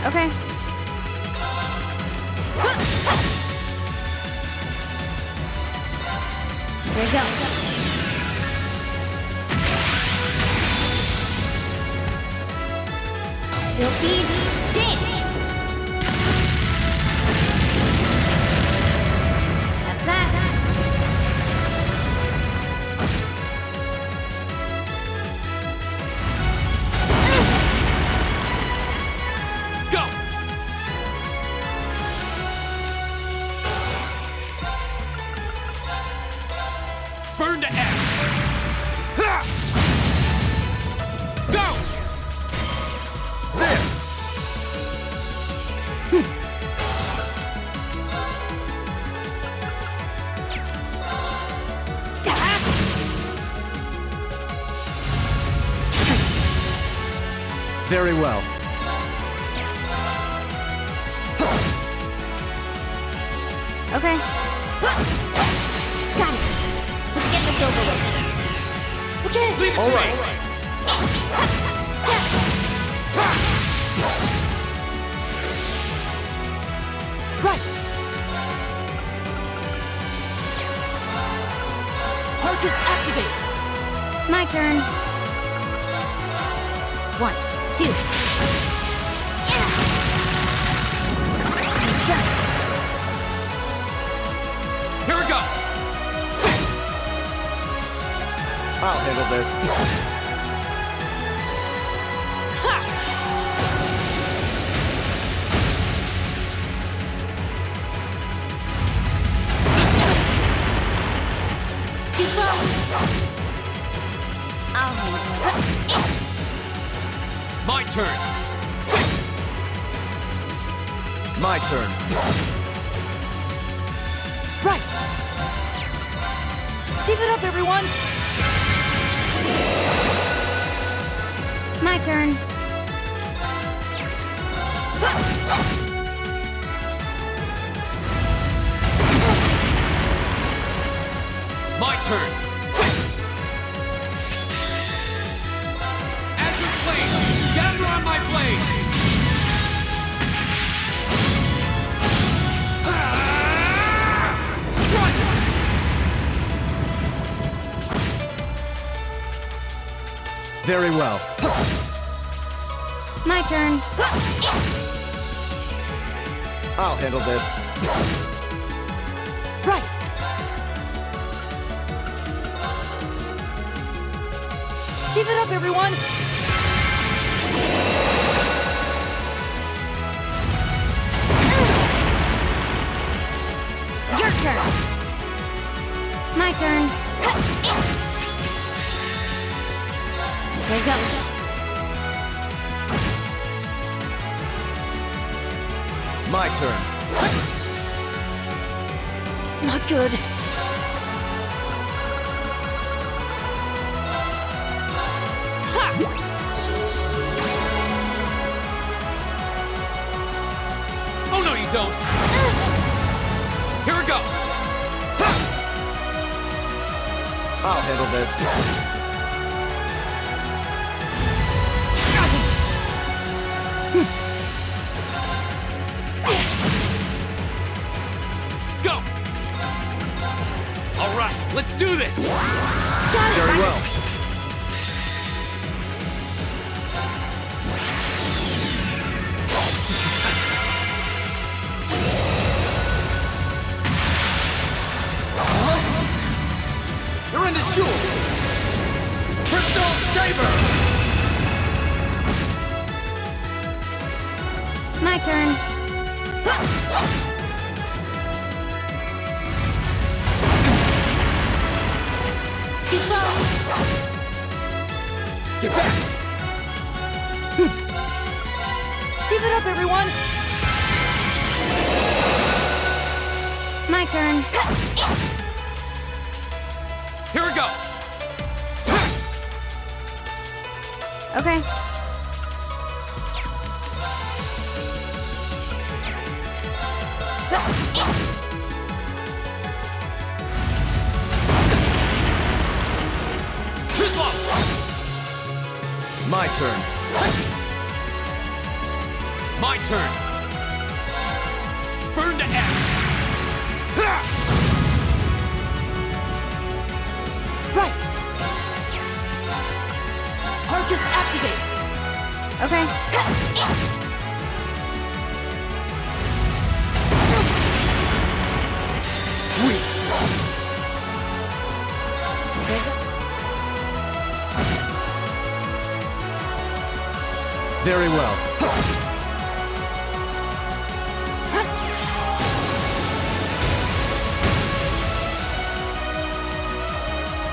Okay. There you go. Silky dance. That's that. Go! Burn to ash! Ha! Go! There! Very well. Okay. Got it. Let's get this over with. Okay! Leave it All to right. me! Right! Harkus, activate! My turn. 1, 2. Done. Here we go! I'll handle this. Too slow. I'll handle it. My turn! My turn. Right! Keep it up, everyone! My turn. My turn! Azure Flames! Gather on my blade! Strike! Very well. My turn. I'll handle this. Right! Give it up, everyone! Your turn. My turn. There you go. My turn. Not good. Oh no, you don't! Here we go! I'll handle this. Go! All right, let's do this! Very well. You're into Shul! Crystal Saber! My turn. Too slow. Get back! Give it up, everyone! My turn. Here we go! Okay. Too slow! My turn. My turn! Burn to ash! Right! Arcus activate! Okay. Very well.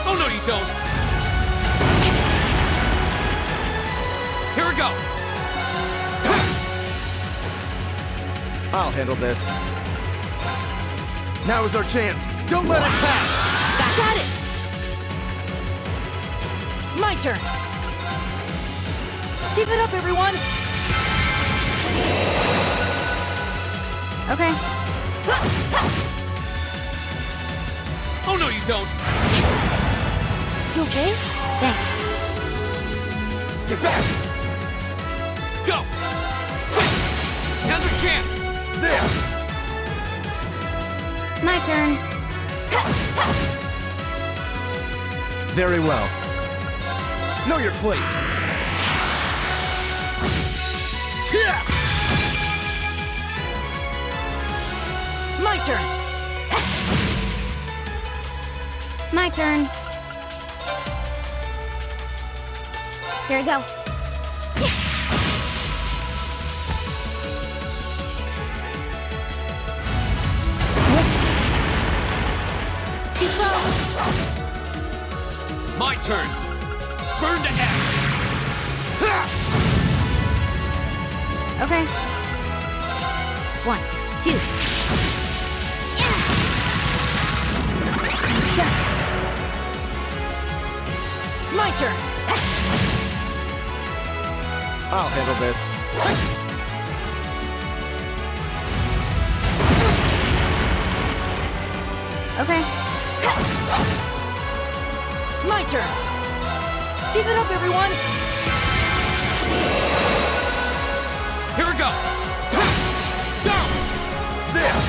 Oh no, you don't! Here we go! I'll handle this. Now is our chance. Don't let it pass! Got it! My turn! Give it up, everyone! Okay. Oh no, you don't! You okay? Thanks. Get back! Go! Now's your chance! There! My turn. Very well. Know your place. My turn! My turn. Here we go. Too slow. My turn! Burn to ash! Okay. 1, 2. My turn! I'll handle this. Okay. My turn! Give it up, everyone! Here we go! Down! There!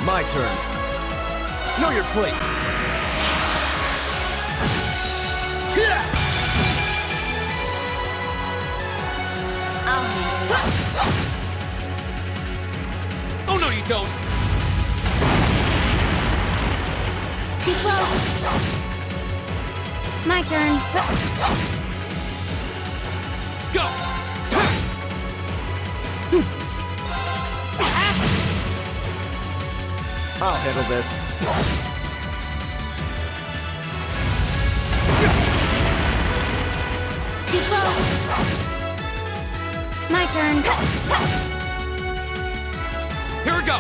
My turn. Know your place. Oh no, you don't! Too slow. My turn. Go! I'll handle this. Too slow. My turn. Here we go!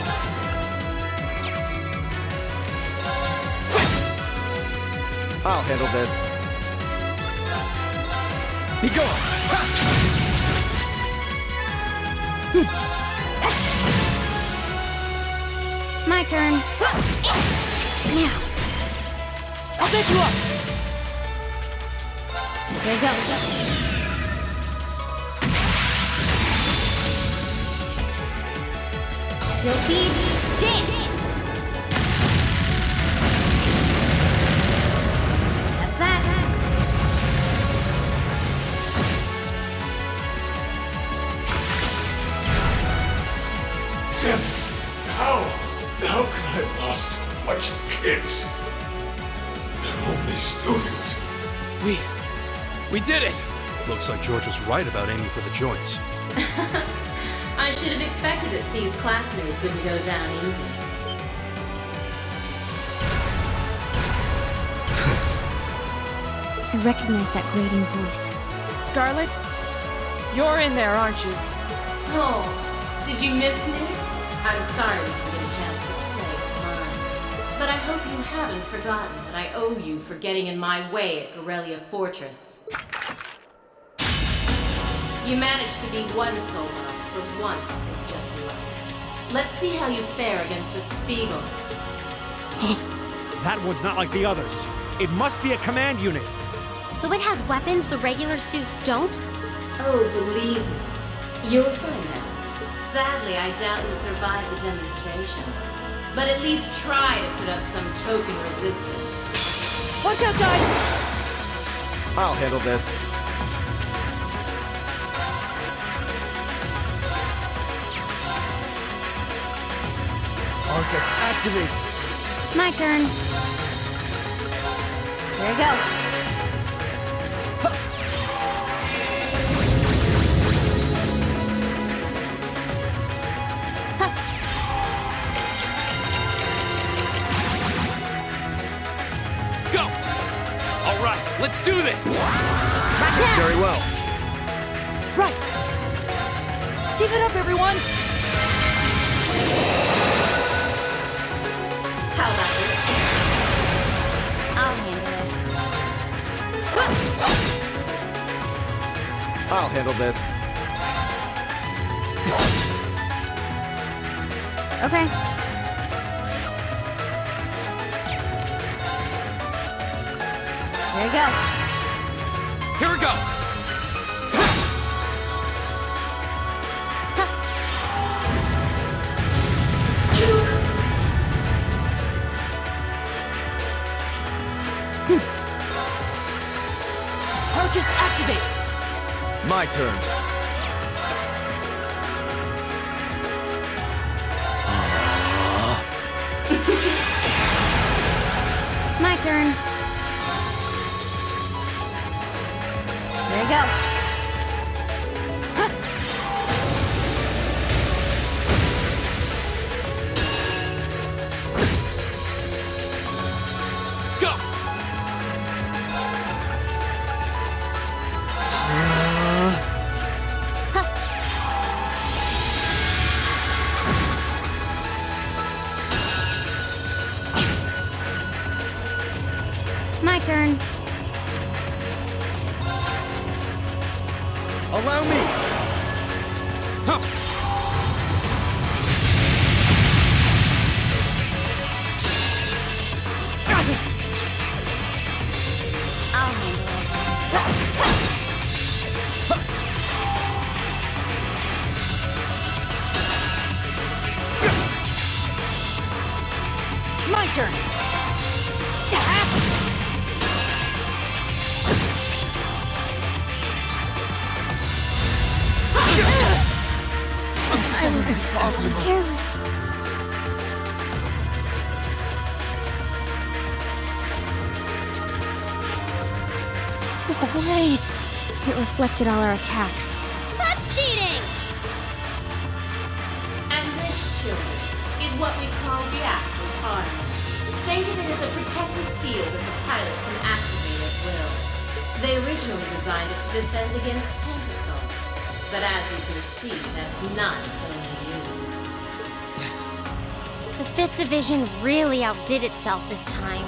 I'll handle this. Be gone! My turn. Now. I'll pick you up! There you go. Silky dance. That's that. Damn it! How could I have lost a bunch of kids? They're only students. We did it! Looks like George was right about aiming for the joints. I should have expected that C's classmates wouldn't go down easy. I recognize that grating voice. Scarlet, you're in there, aren't you? Oh, did you miss me? I'm sorry we didn't get a chance to play mine. But I hope you haven't forgotten that I owe you for getting in my way at Gorelia Fortress. You managed to be one Soldat for once is just luck. Let's see how you fare against a Spiegel. That one's not like the others. It must be a command unit. So it has weapons the regular suits don't? Oh, believe me, you'll find out. Sadly, I doubt you'll survive the demonstration. But at least try to put up some token resistance. Watch out, guys! I'll handle this. Arcus, activate! My turn. There you go. Go! All right, let's do this! Right now. Very well. Right! Keep it up, everyone! How about this? I'll handle it. I'll handle this. Okay. There you go. Here we go! Arcus, activate! My turn. My turn. There you go. Go! My turn. Allow me! Huh. I'll handle it. My turn! Impossible. Careless. way! It reflected all our attacks. That's cheating! And this, children, is what we call reactive armor. Think of it as a protective field that the pilot can activate at will. They originally designed it to defend against tank assault, but as you can see, that's not its only use. The 5th Division really outdid itself this time.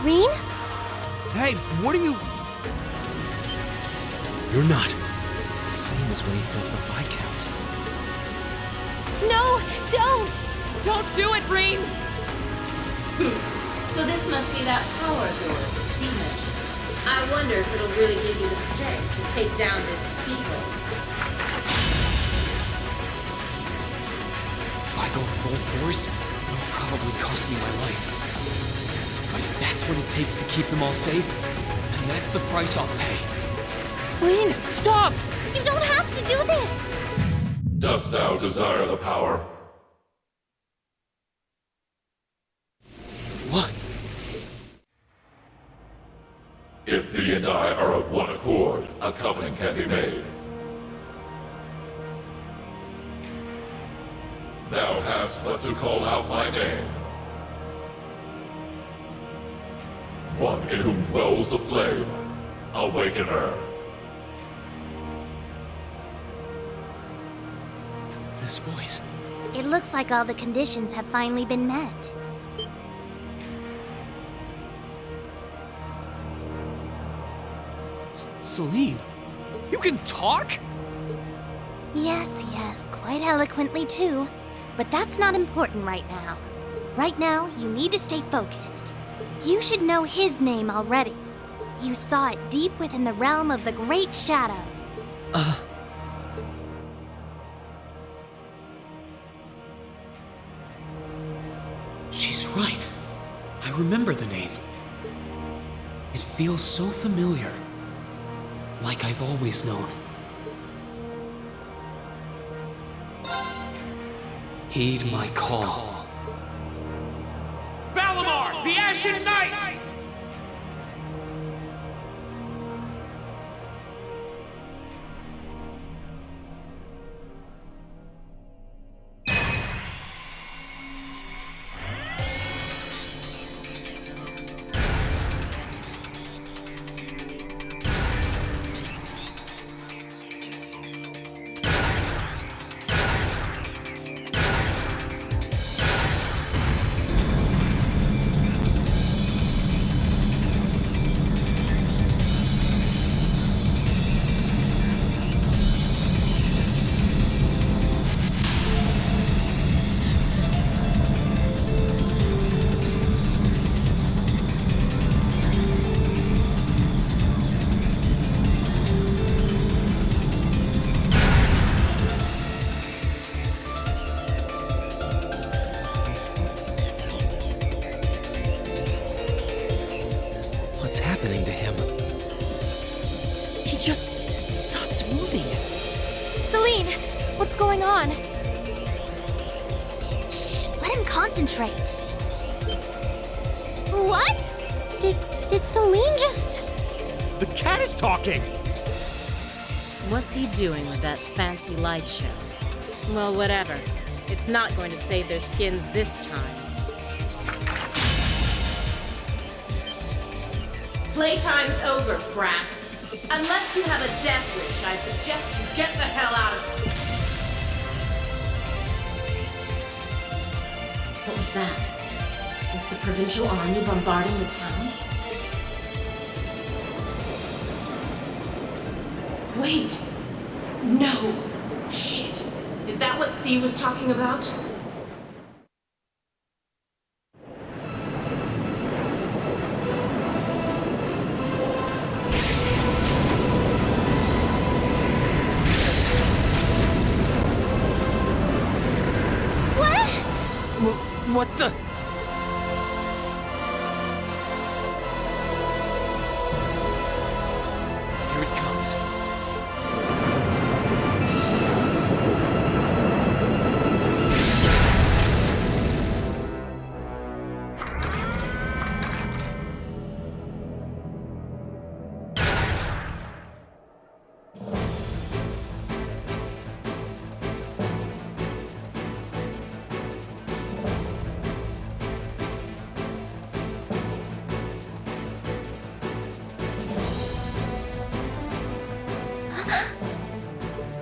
Reen? Hey, what are you... You're not. It's the same as when he fought the Viscount. No! Don't! Don't do it, Reen! So this must be that power of yours that C mentioned. I wonder if it'll really give you the strength to take down this speaker. If I go full force, it'll probably cost me my life. But if that's what it takes to keep them all safe, then that's the price I'll pay. Reen, stop! You don't have to do this! Dost thou desire the power? What? If thee and I are of one accord, a covenant can be made. Thou hast but to call out my name. One in whom dwells the flame. Awaken her. This voice. It looks like all the conditions have finally been met. Celine, you can talk? Yes, quite eloquently too. But that's not important right now. Right now, you need to stay focused. You should know his name already. You saw it deep within the realm of the Great Shadow. She's right. I remember the name. It feels so familiar. Like I've always known. Heed my call. Valimar, the Ashen Knight! What's happening to him? He just stopped moving. Celine, what's going on? Shh, let him concentrate. What? Did Celine just... The cat is talking! What's he doing with that fancy light show? Well, whatever. It's not going to save their skins this time. Playtime's over, brats. Unless you have a death wish, I suggest you get the hell out of here. What was that? Is the Provincial Army bombarding the town? Wait! No! Shit! Is that what C was talking about? What the? Here it comes.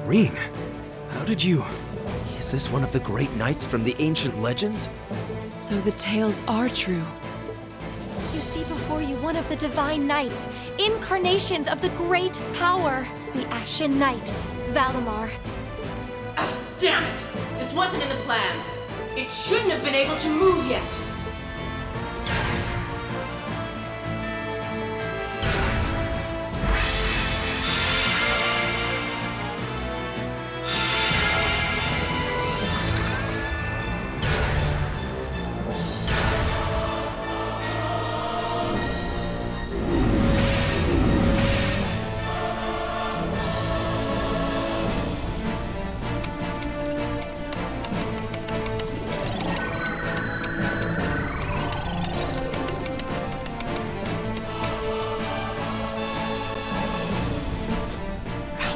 Rean, how did you... Is this one of the great knights from the ancient legends? So the tales are true. You see before you one of the divine knights, incarnations of the great power, the Ashen Knight, Valimar. Damn it! This wasn't in the plans. It shouldn't have been able to move yet.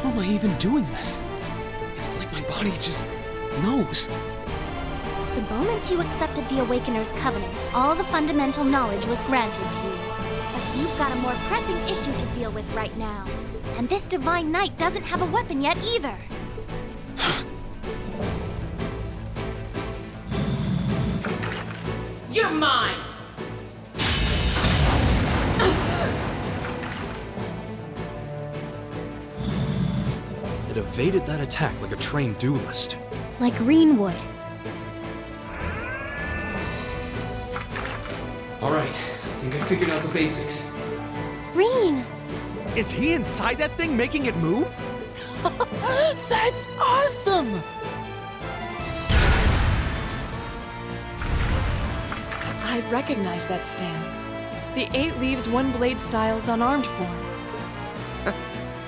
How am I even doing this? It's like my body just knows. The moment you accepted the Awakener's Covenant, all the fundamental knowledge was granted to you. But you've got a more pressing issue to deal with right now. And this Divine Knight doesn't have a weapon yet either. You're mine! It evaded that attack like a trained duelist. Like Greenwood. Alright, I think I figured out the basics. Rean! Is he inside that thing making it move? That's awesome! I recognize that stance. The 8 Leaves One Blade style's unarmed form.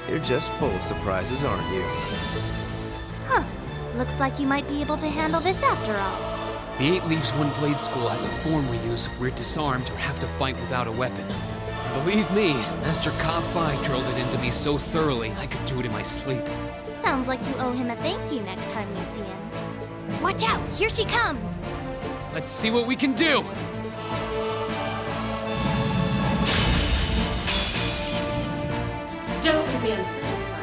You're just full of surprises, aren't you? Huh. Looks like you might be able to handle this after all. The 8 Leaves One Blade School has a form we use if we're disarmed or have to fight without a weapon. And believe me, Master Ka-Fai drilled it into me so thoroughly I could do it in my sleep. Sounds like you owe him a thank you next time you see him. Watch out! Here she comes! Let's see what we can do! Don't be unsatisfied.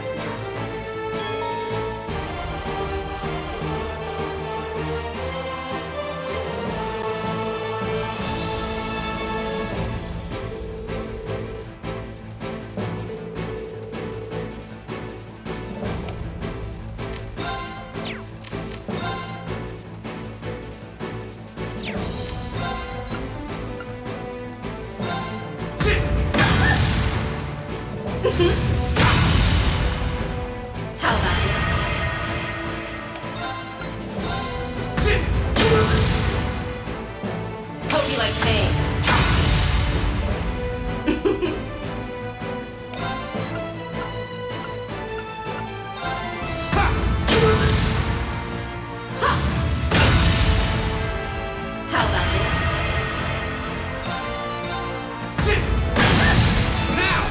How about this? Hope you like pain. How about this? Now!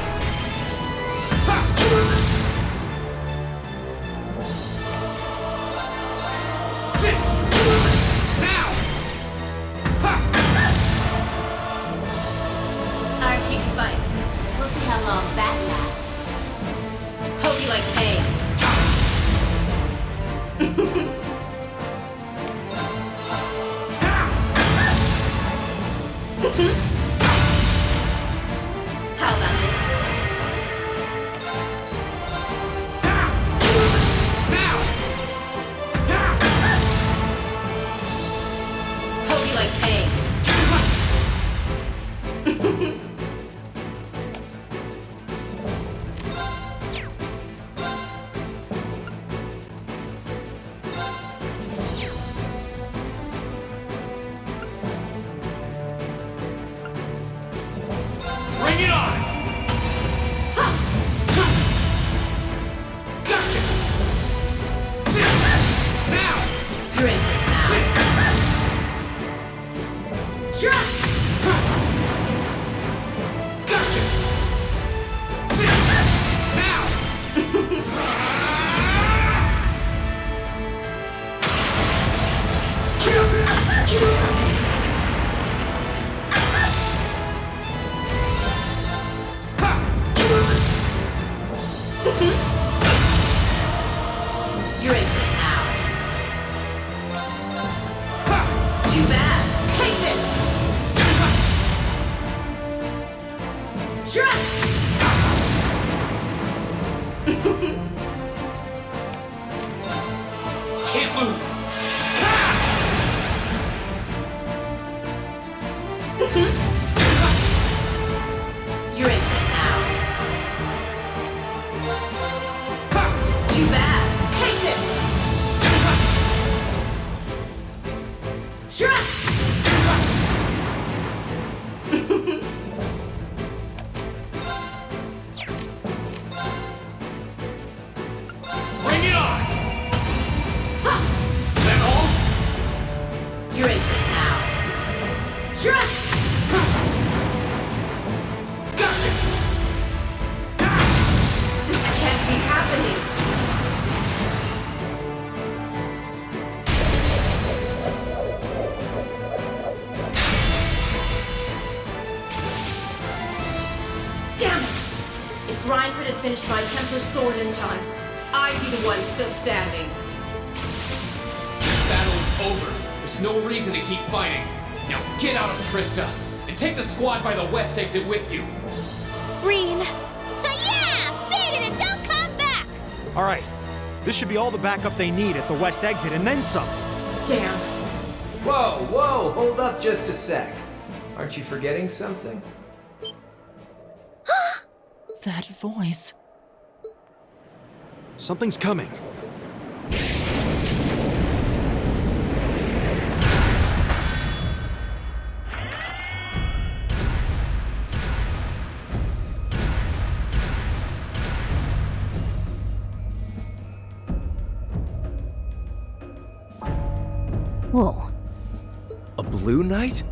Can't lose! You're in for it now. Too bad. Take this! Shrug! Bring it on! Is that all? You're in for it now. Shrug! Gotcha! This can't be happening. Damn it! If Reinford had finished my Templar's sword in time, I'd be the one still standing. This battle is over. There's no reason to keep fighting. Now get out of Trista, and take the squad by the west exit with you. Green. Yeah! Beat it and don't come back! All right, this should be all the backup they need at the west exit and then some. Damn. Whoa, whoa, hold up just a sec. Aren't you forgetting something? That voice. Something's coming. Whoa. A blue knight?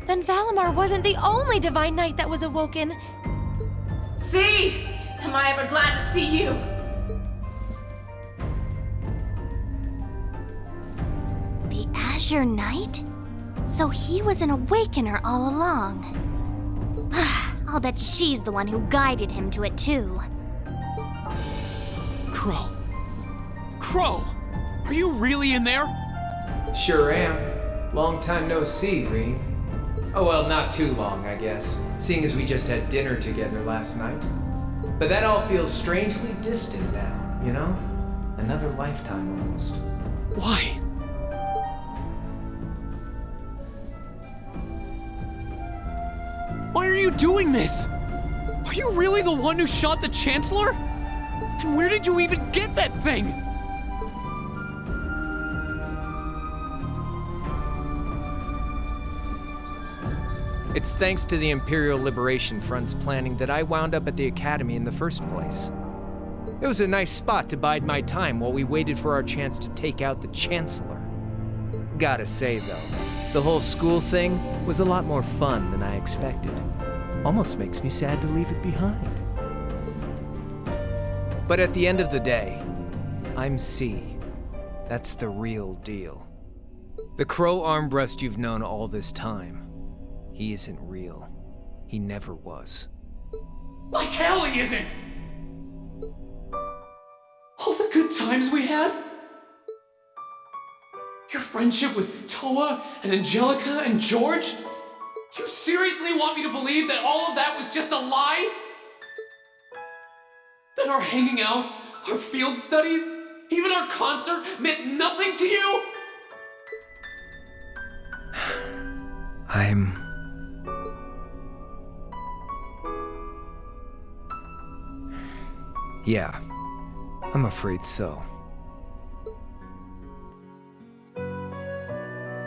Then Valimar wasn't the only Divine Knight that was awoken. See? Am I ever glad to see you? The Azure Knight? So he was an Awakener all along. I'll bet she's the one who guided him to it too. Crow. Crow! Are you really in there? Sure am. Long time no see, Reem. Oh well, not too long, I guess, seeing as we just had dinner together last night. But that all feels strangely distant now, you know? Another lifetime almost. Why? Why are you doing this? Are you really the one who shot the Chancellor? And where did you even get that thing? It's thanks to the Imperial Liberation Front's planning that I wound up at the Academy in the first place. It was a nice spot to bide my time while we waited for our chance to take out the Chancellor. Gotta say, though, the whole school thing was a lot more fun than I expected. Almost makes me sad to leave it behind. But at the end of the day, I'm C. That's the real deal. The Crow Armbrust you've known all this time, he isn't real. He never was. Like hell he isn't! All the good times we had? Your friendship with Toa and Angelica and George? You seriously want me to believe that all of that was just a lie? That our hanging out, our field studies, even our concert meant nothing to you? Yeah, I'm afraid so.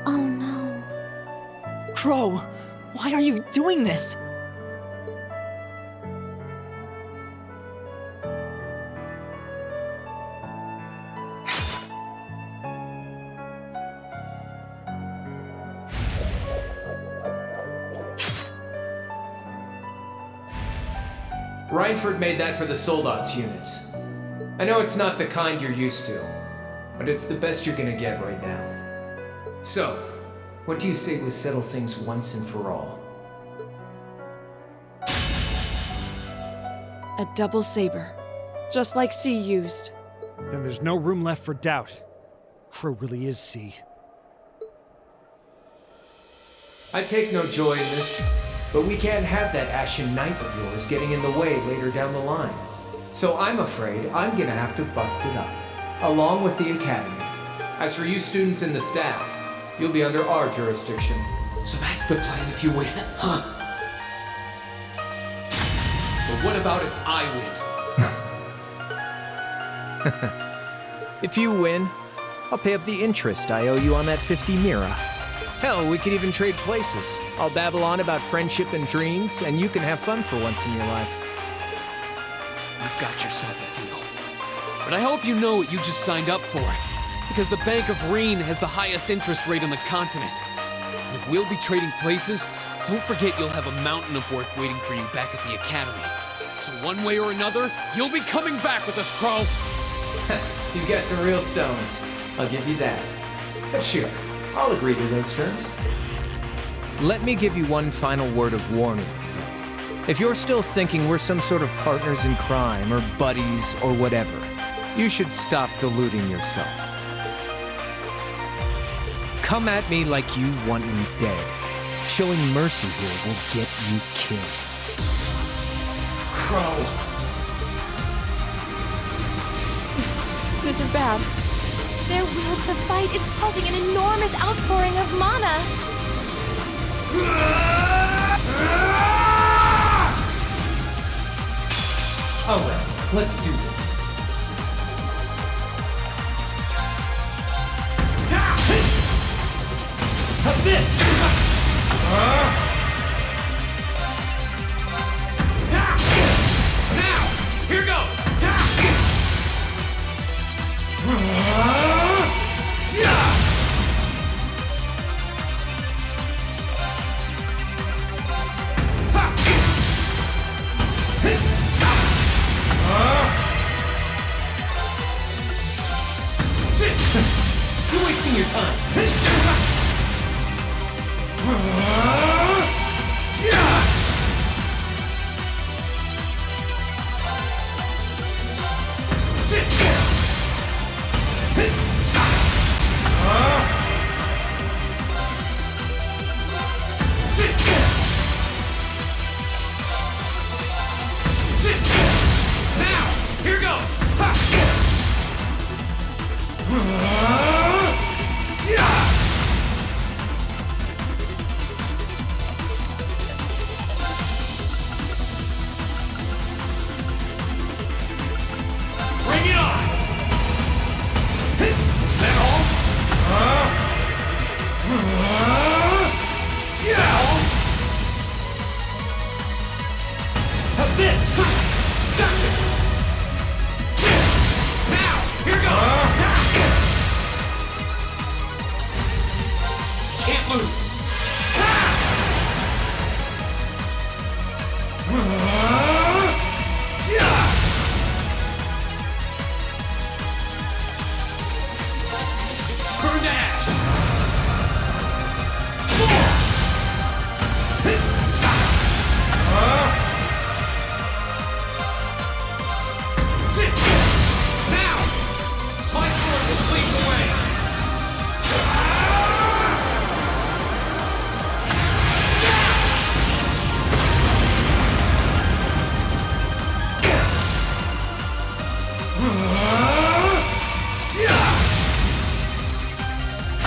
Oh no. Crow, why are you doing this? Reinford made that for the Soldats units. I know it's not the kind you're used to, but it's the best you're gonna get right now. So, what do you say we settle things once and for all? A double saber, just like C used. Then there's no room left for doubt. Crow really is C. I take no joy in this, but we can't have that Ashen Knight of yours getting in the way later down the line. So I'm afraid I'm gonna have to bust it up, along with the Academy. As for you students and the staff, you'll be under our jurisdiction. So that's the plan if you win, huh? But what about if I win? If you win, I'll pay up the interest I owe you on that 50 Mira. Hell, we could even trade places. I'll babble on about friendship and dreams, and you can have fun for once in your life. You've got yourself a deal. But I hope you know what you just signed up for. Because the Bank of Reen has the highest interest rate on the continent. And if we'll be trading places, don't forget you'll have a mountain of work waiting for you back at the Academy. So one way or another, you'll be coming back with us, Crow. You got some real stones. I'll give you that. But sure, I'll agree to those terms. Let me give you one final word of warning. If you're still thinking we're some sort of partners in crime or buddies or whatever, you should stop deluding yourself. Come at me like you want me dead. Showing mercy here will get you killed. Crow. This is bad. Their will to fight is causing an enormous outpouring of mana. Alright, let's do this. Assist! Now! Here goes! You're wasting your time. Now! Here goes! Bring it on! That all? Assist! Gotcha! Now! Here goes! Can't lose! Burn to ash! Now! My sword will lead the way!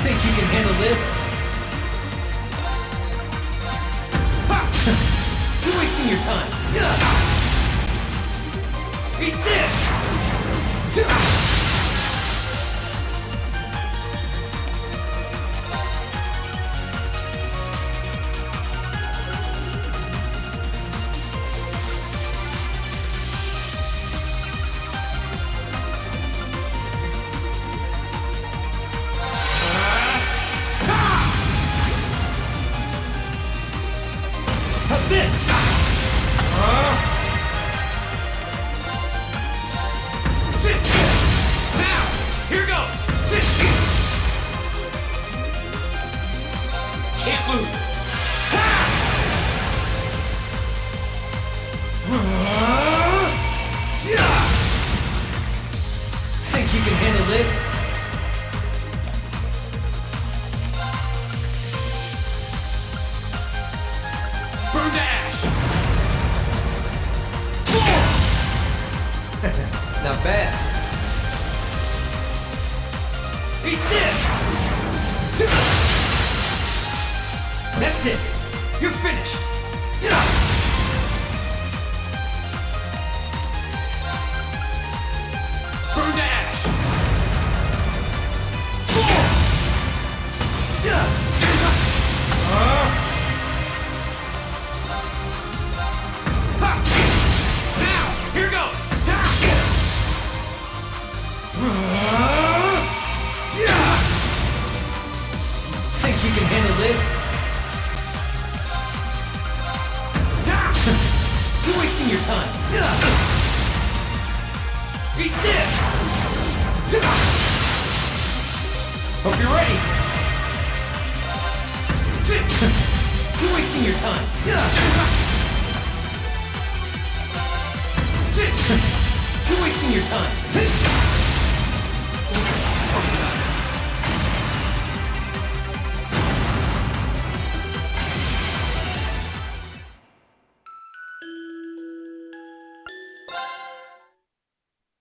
Think you can handle this? You're wasting your time. Eat this! Assist! Now! Here goes! Can't lose! Think you can handle this? Burn to ash! Not bad. Eat this! That's it! You're finished! Burn to ash! Now, here goes! Think you can handle this? You're wasting your time. Eat this! Hope you're ready. You're wasting your time. You're wasting your time. Strong enough.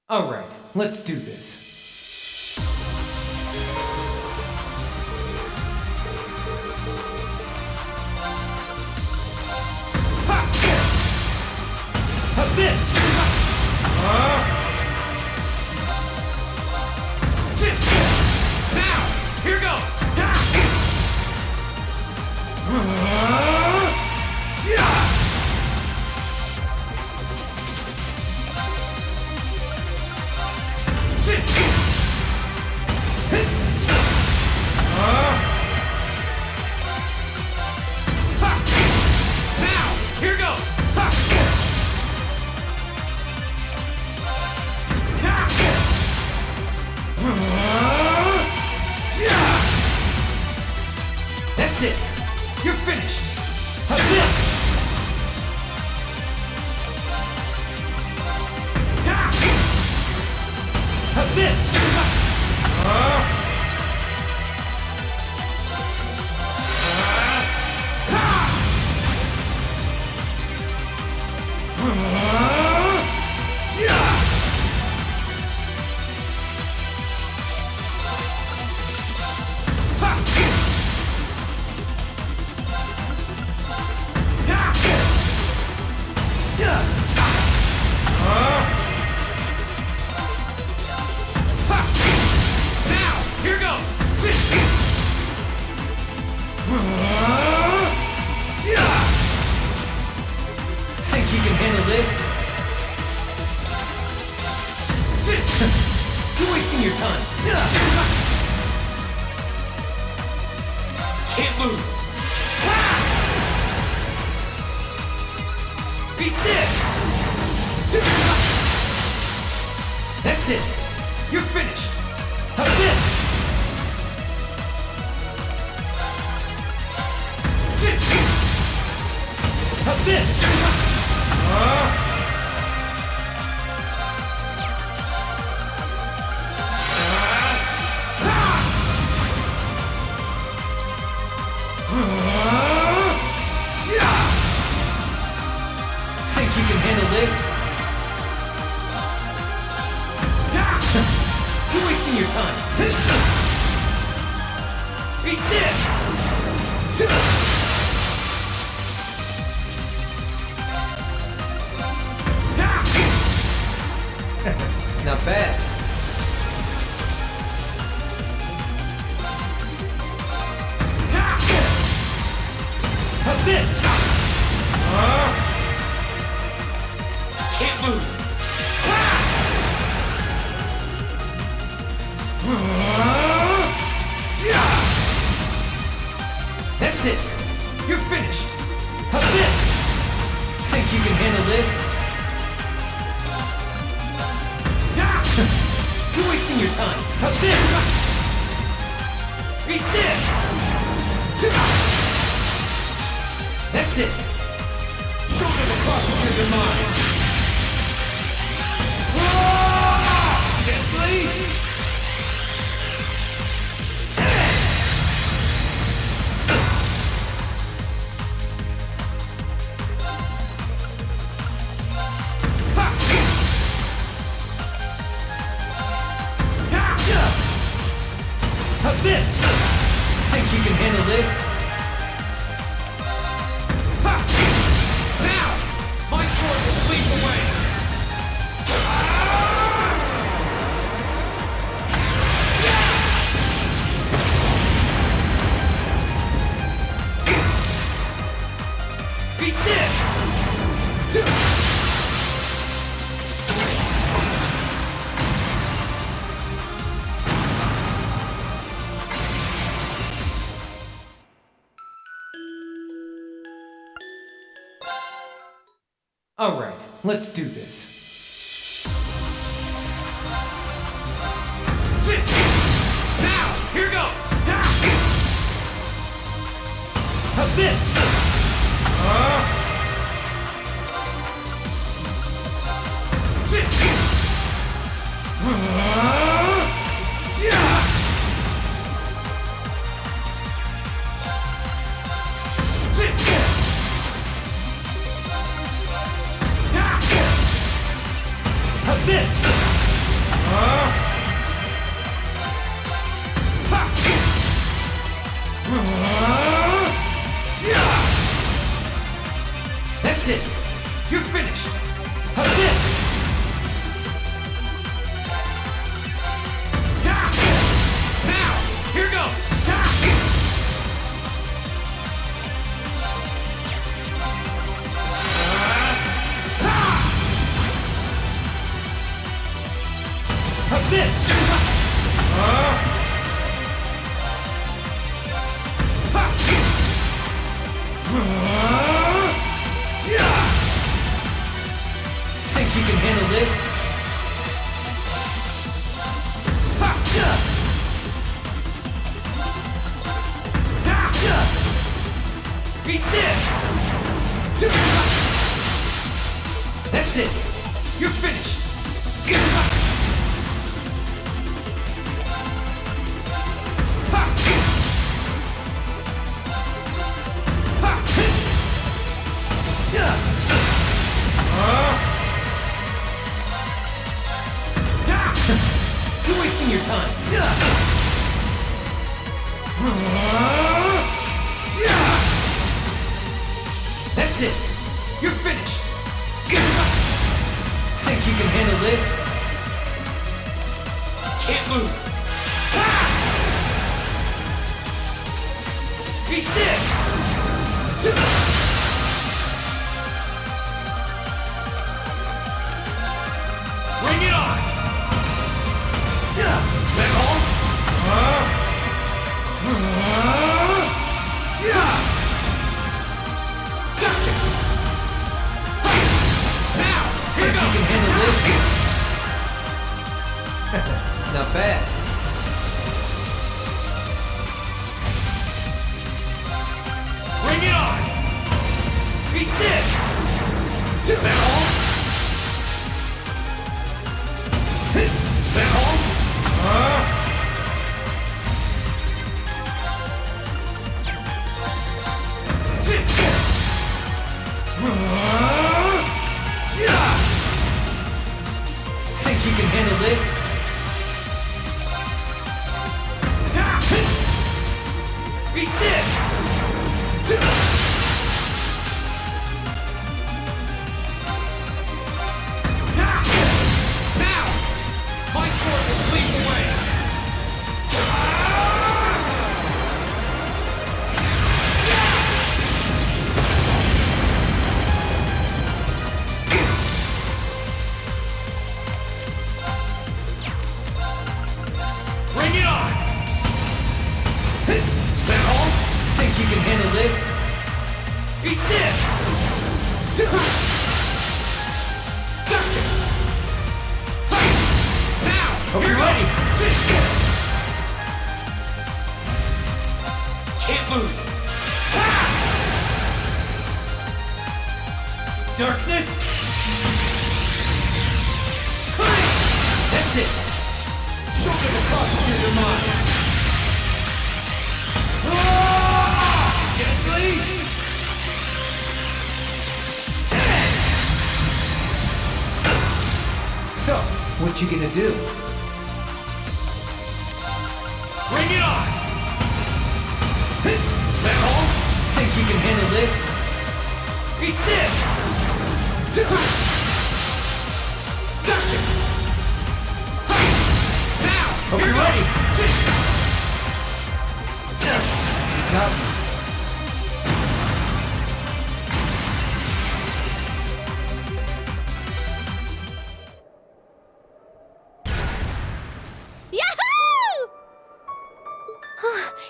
All right, let's do this. Assist! Now, here goes! Now, here goes! That's it! You're finished! Assist! Assist! Now, here goes! Think you can handle this? You're wasting your time. Can't lose. Beat this! That's it. You're finished. Assist! Assist! Think you can handle this? You're wasting your time. Eat this! Not bad. Assist! Can't lose. That's it. You're finished. Assist! Think you can handle this? You're wasting your time. Assist! Eat this! That's it. Show them the crossfire your mind. Gently! this? Ha! Now! My sword will lead the way! Beat this! All right, let's do this. Now, here goes. Assist. Assist! That's it! You're finished! Assist! Now! Here goes! Assist! Think you can handle this? Beat this! That's it! You're finished! You're wasting your time. That's it. You're finished. Think you can handle this? Can't lose. Beat this! Bring it on! That all? Gotcha! Now! Here goes! You can handle this? Not bad. Bring it on! Beat this! That all? That all? Think you can handle this? Beat this! Now! My sword will lead the way! Bring it on! That all? Think you can handle this? Beat this! Gotcha! Now! Hope you're ready! Can't lose! Darkness! That's it! Shoulders across through your mind! Gently! So, what you gonna do? Bring it on! you can handle this? Eat this! Gotcha! Now! Hope you're ready! Got me.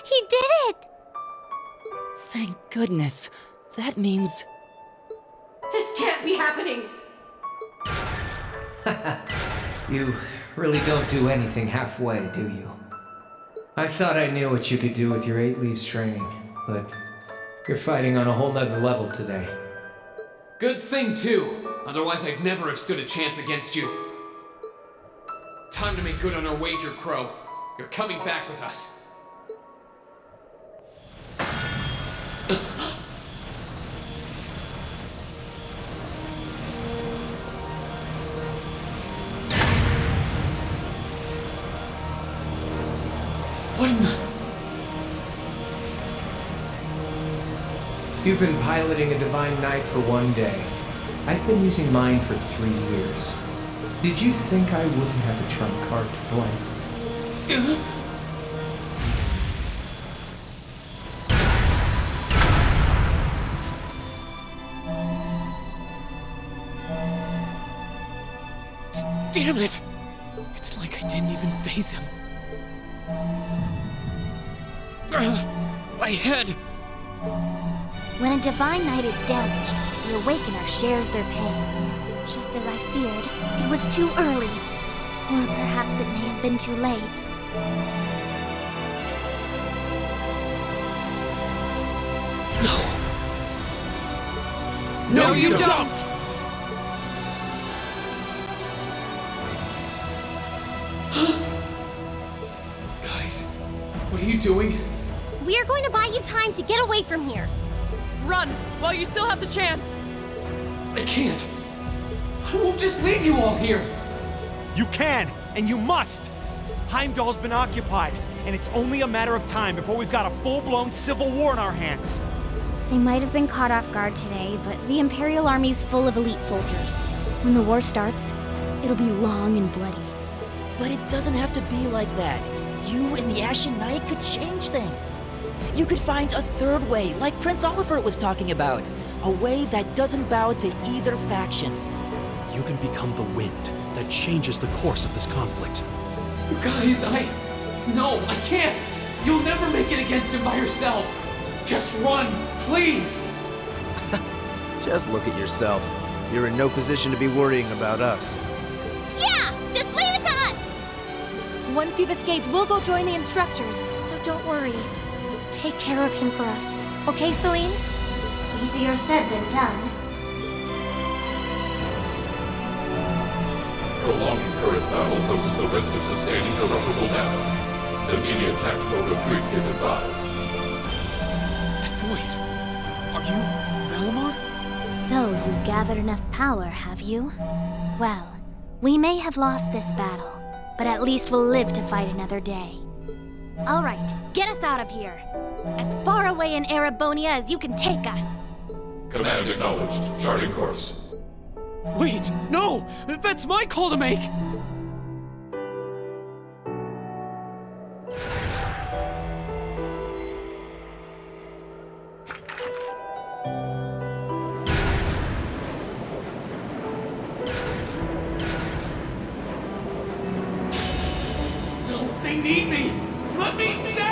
He did it! Thank goodness. That means... This can't be happening! You really don't do anything halfway, do you? I thought I knew what you could do with your 8 leaves training, but you're fighting on a whole nother level today. Good thing, too. Otherwise, I'd never have stood a chance against you. Time to make good on our wager, Crow. You're coming back with us. What in the... You've been piloting a Divine Knight for 1 day. I've been using mine for 3 years. Did you think I wouldn't have a trump card to play? Damn it! It's like I didn't even phase him. My head! When a Divine Knight is damaged, the Awakener shares their pain. Just as I feared, it was too early. Or perhaps it may have been too late. No, you don't! Guys, what are you doing? We are going to buy you time to get away from here. Run, while you still have the chance. I can't. I won't just leave you all here. You can, and you must! Heimdall's been occupied, and it's only a matter of time before we've got a full-blown civil war in our hands. They might have been caught off guard today, but the Imperial Army's full of elite soldiers. When the war starts, it'll be long and bloody. But it doesn't have to be like that. You and the Ashen Knight could change things. You could find a third way, like Prince Oliver was talking about. A way that doesn't bow to either faction. You can become the wind that changes the course of this conflict. You guys, No, I can't! You'll never make it against him by yourselves! Just run, please! Just look at yourself. You're in no position to be worrying about us. Yeah! Just leave it to us! Once you've escaped, we'll go join the instructors, so don't worry. Take care of him for us. Okay, Celine? Easier said than done. Prolonging current battle poses the risk of sustaining irreparable damage. Immediate tactical retreat is advised. That voice. Are you Valimar? So you gathered enough power, have you? Well, we may have lost this battle, but at least we'll live to fight another day. All right, get us out of here. As far away in Erebonia as you can take us. Command acknowledged. Charting course. Wait, no! That's my call to make! No, they need me! Let me stay!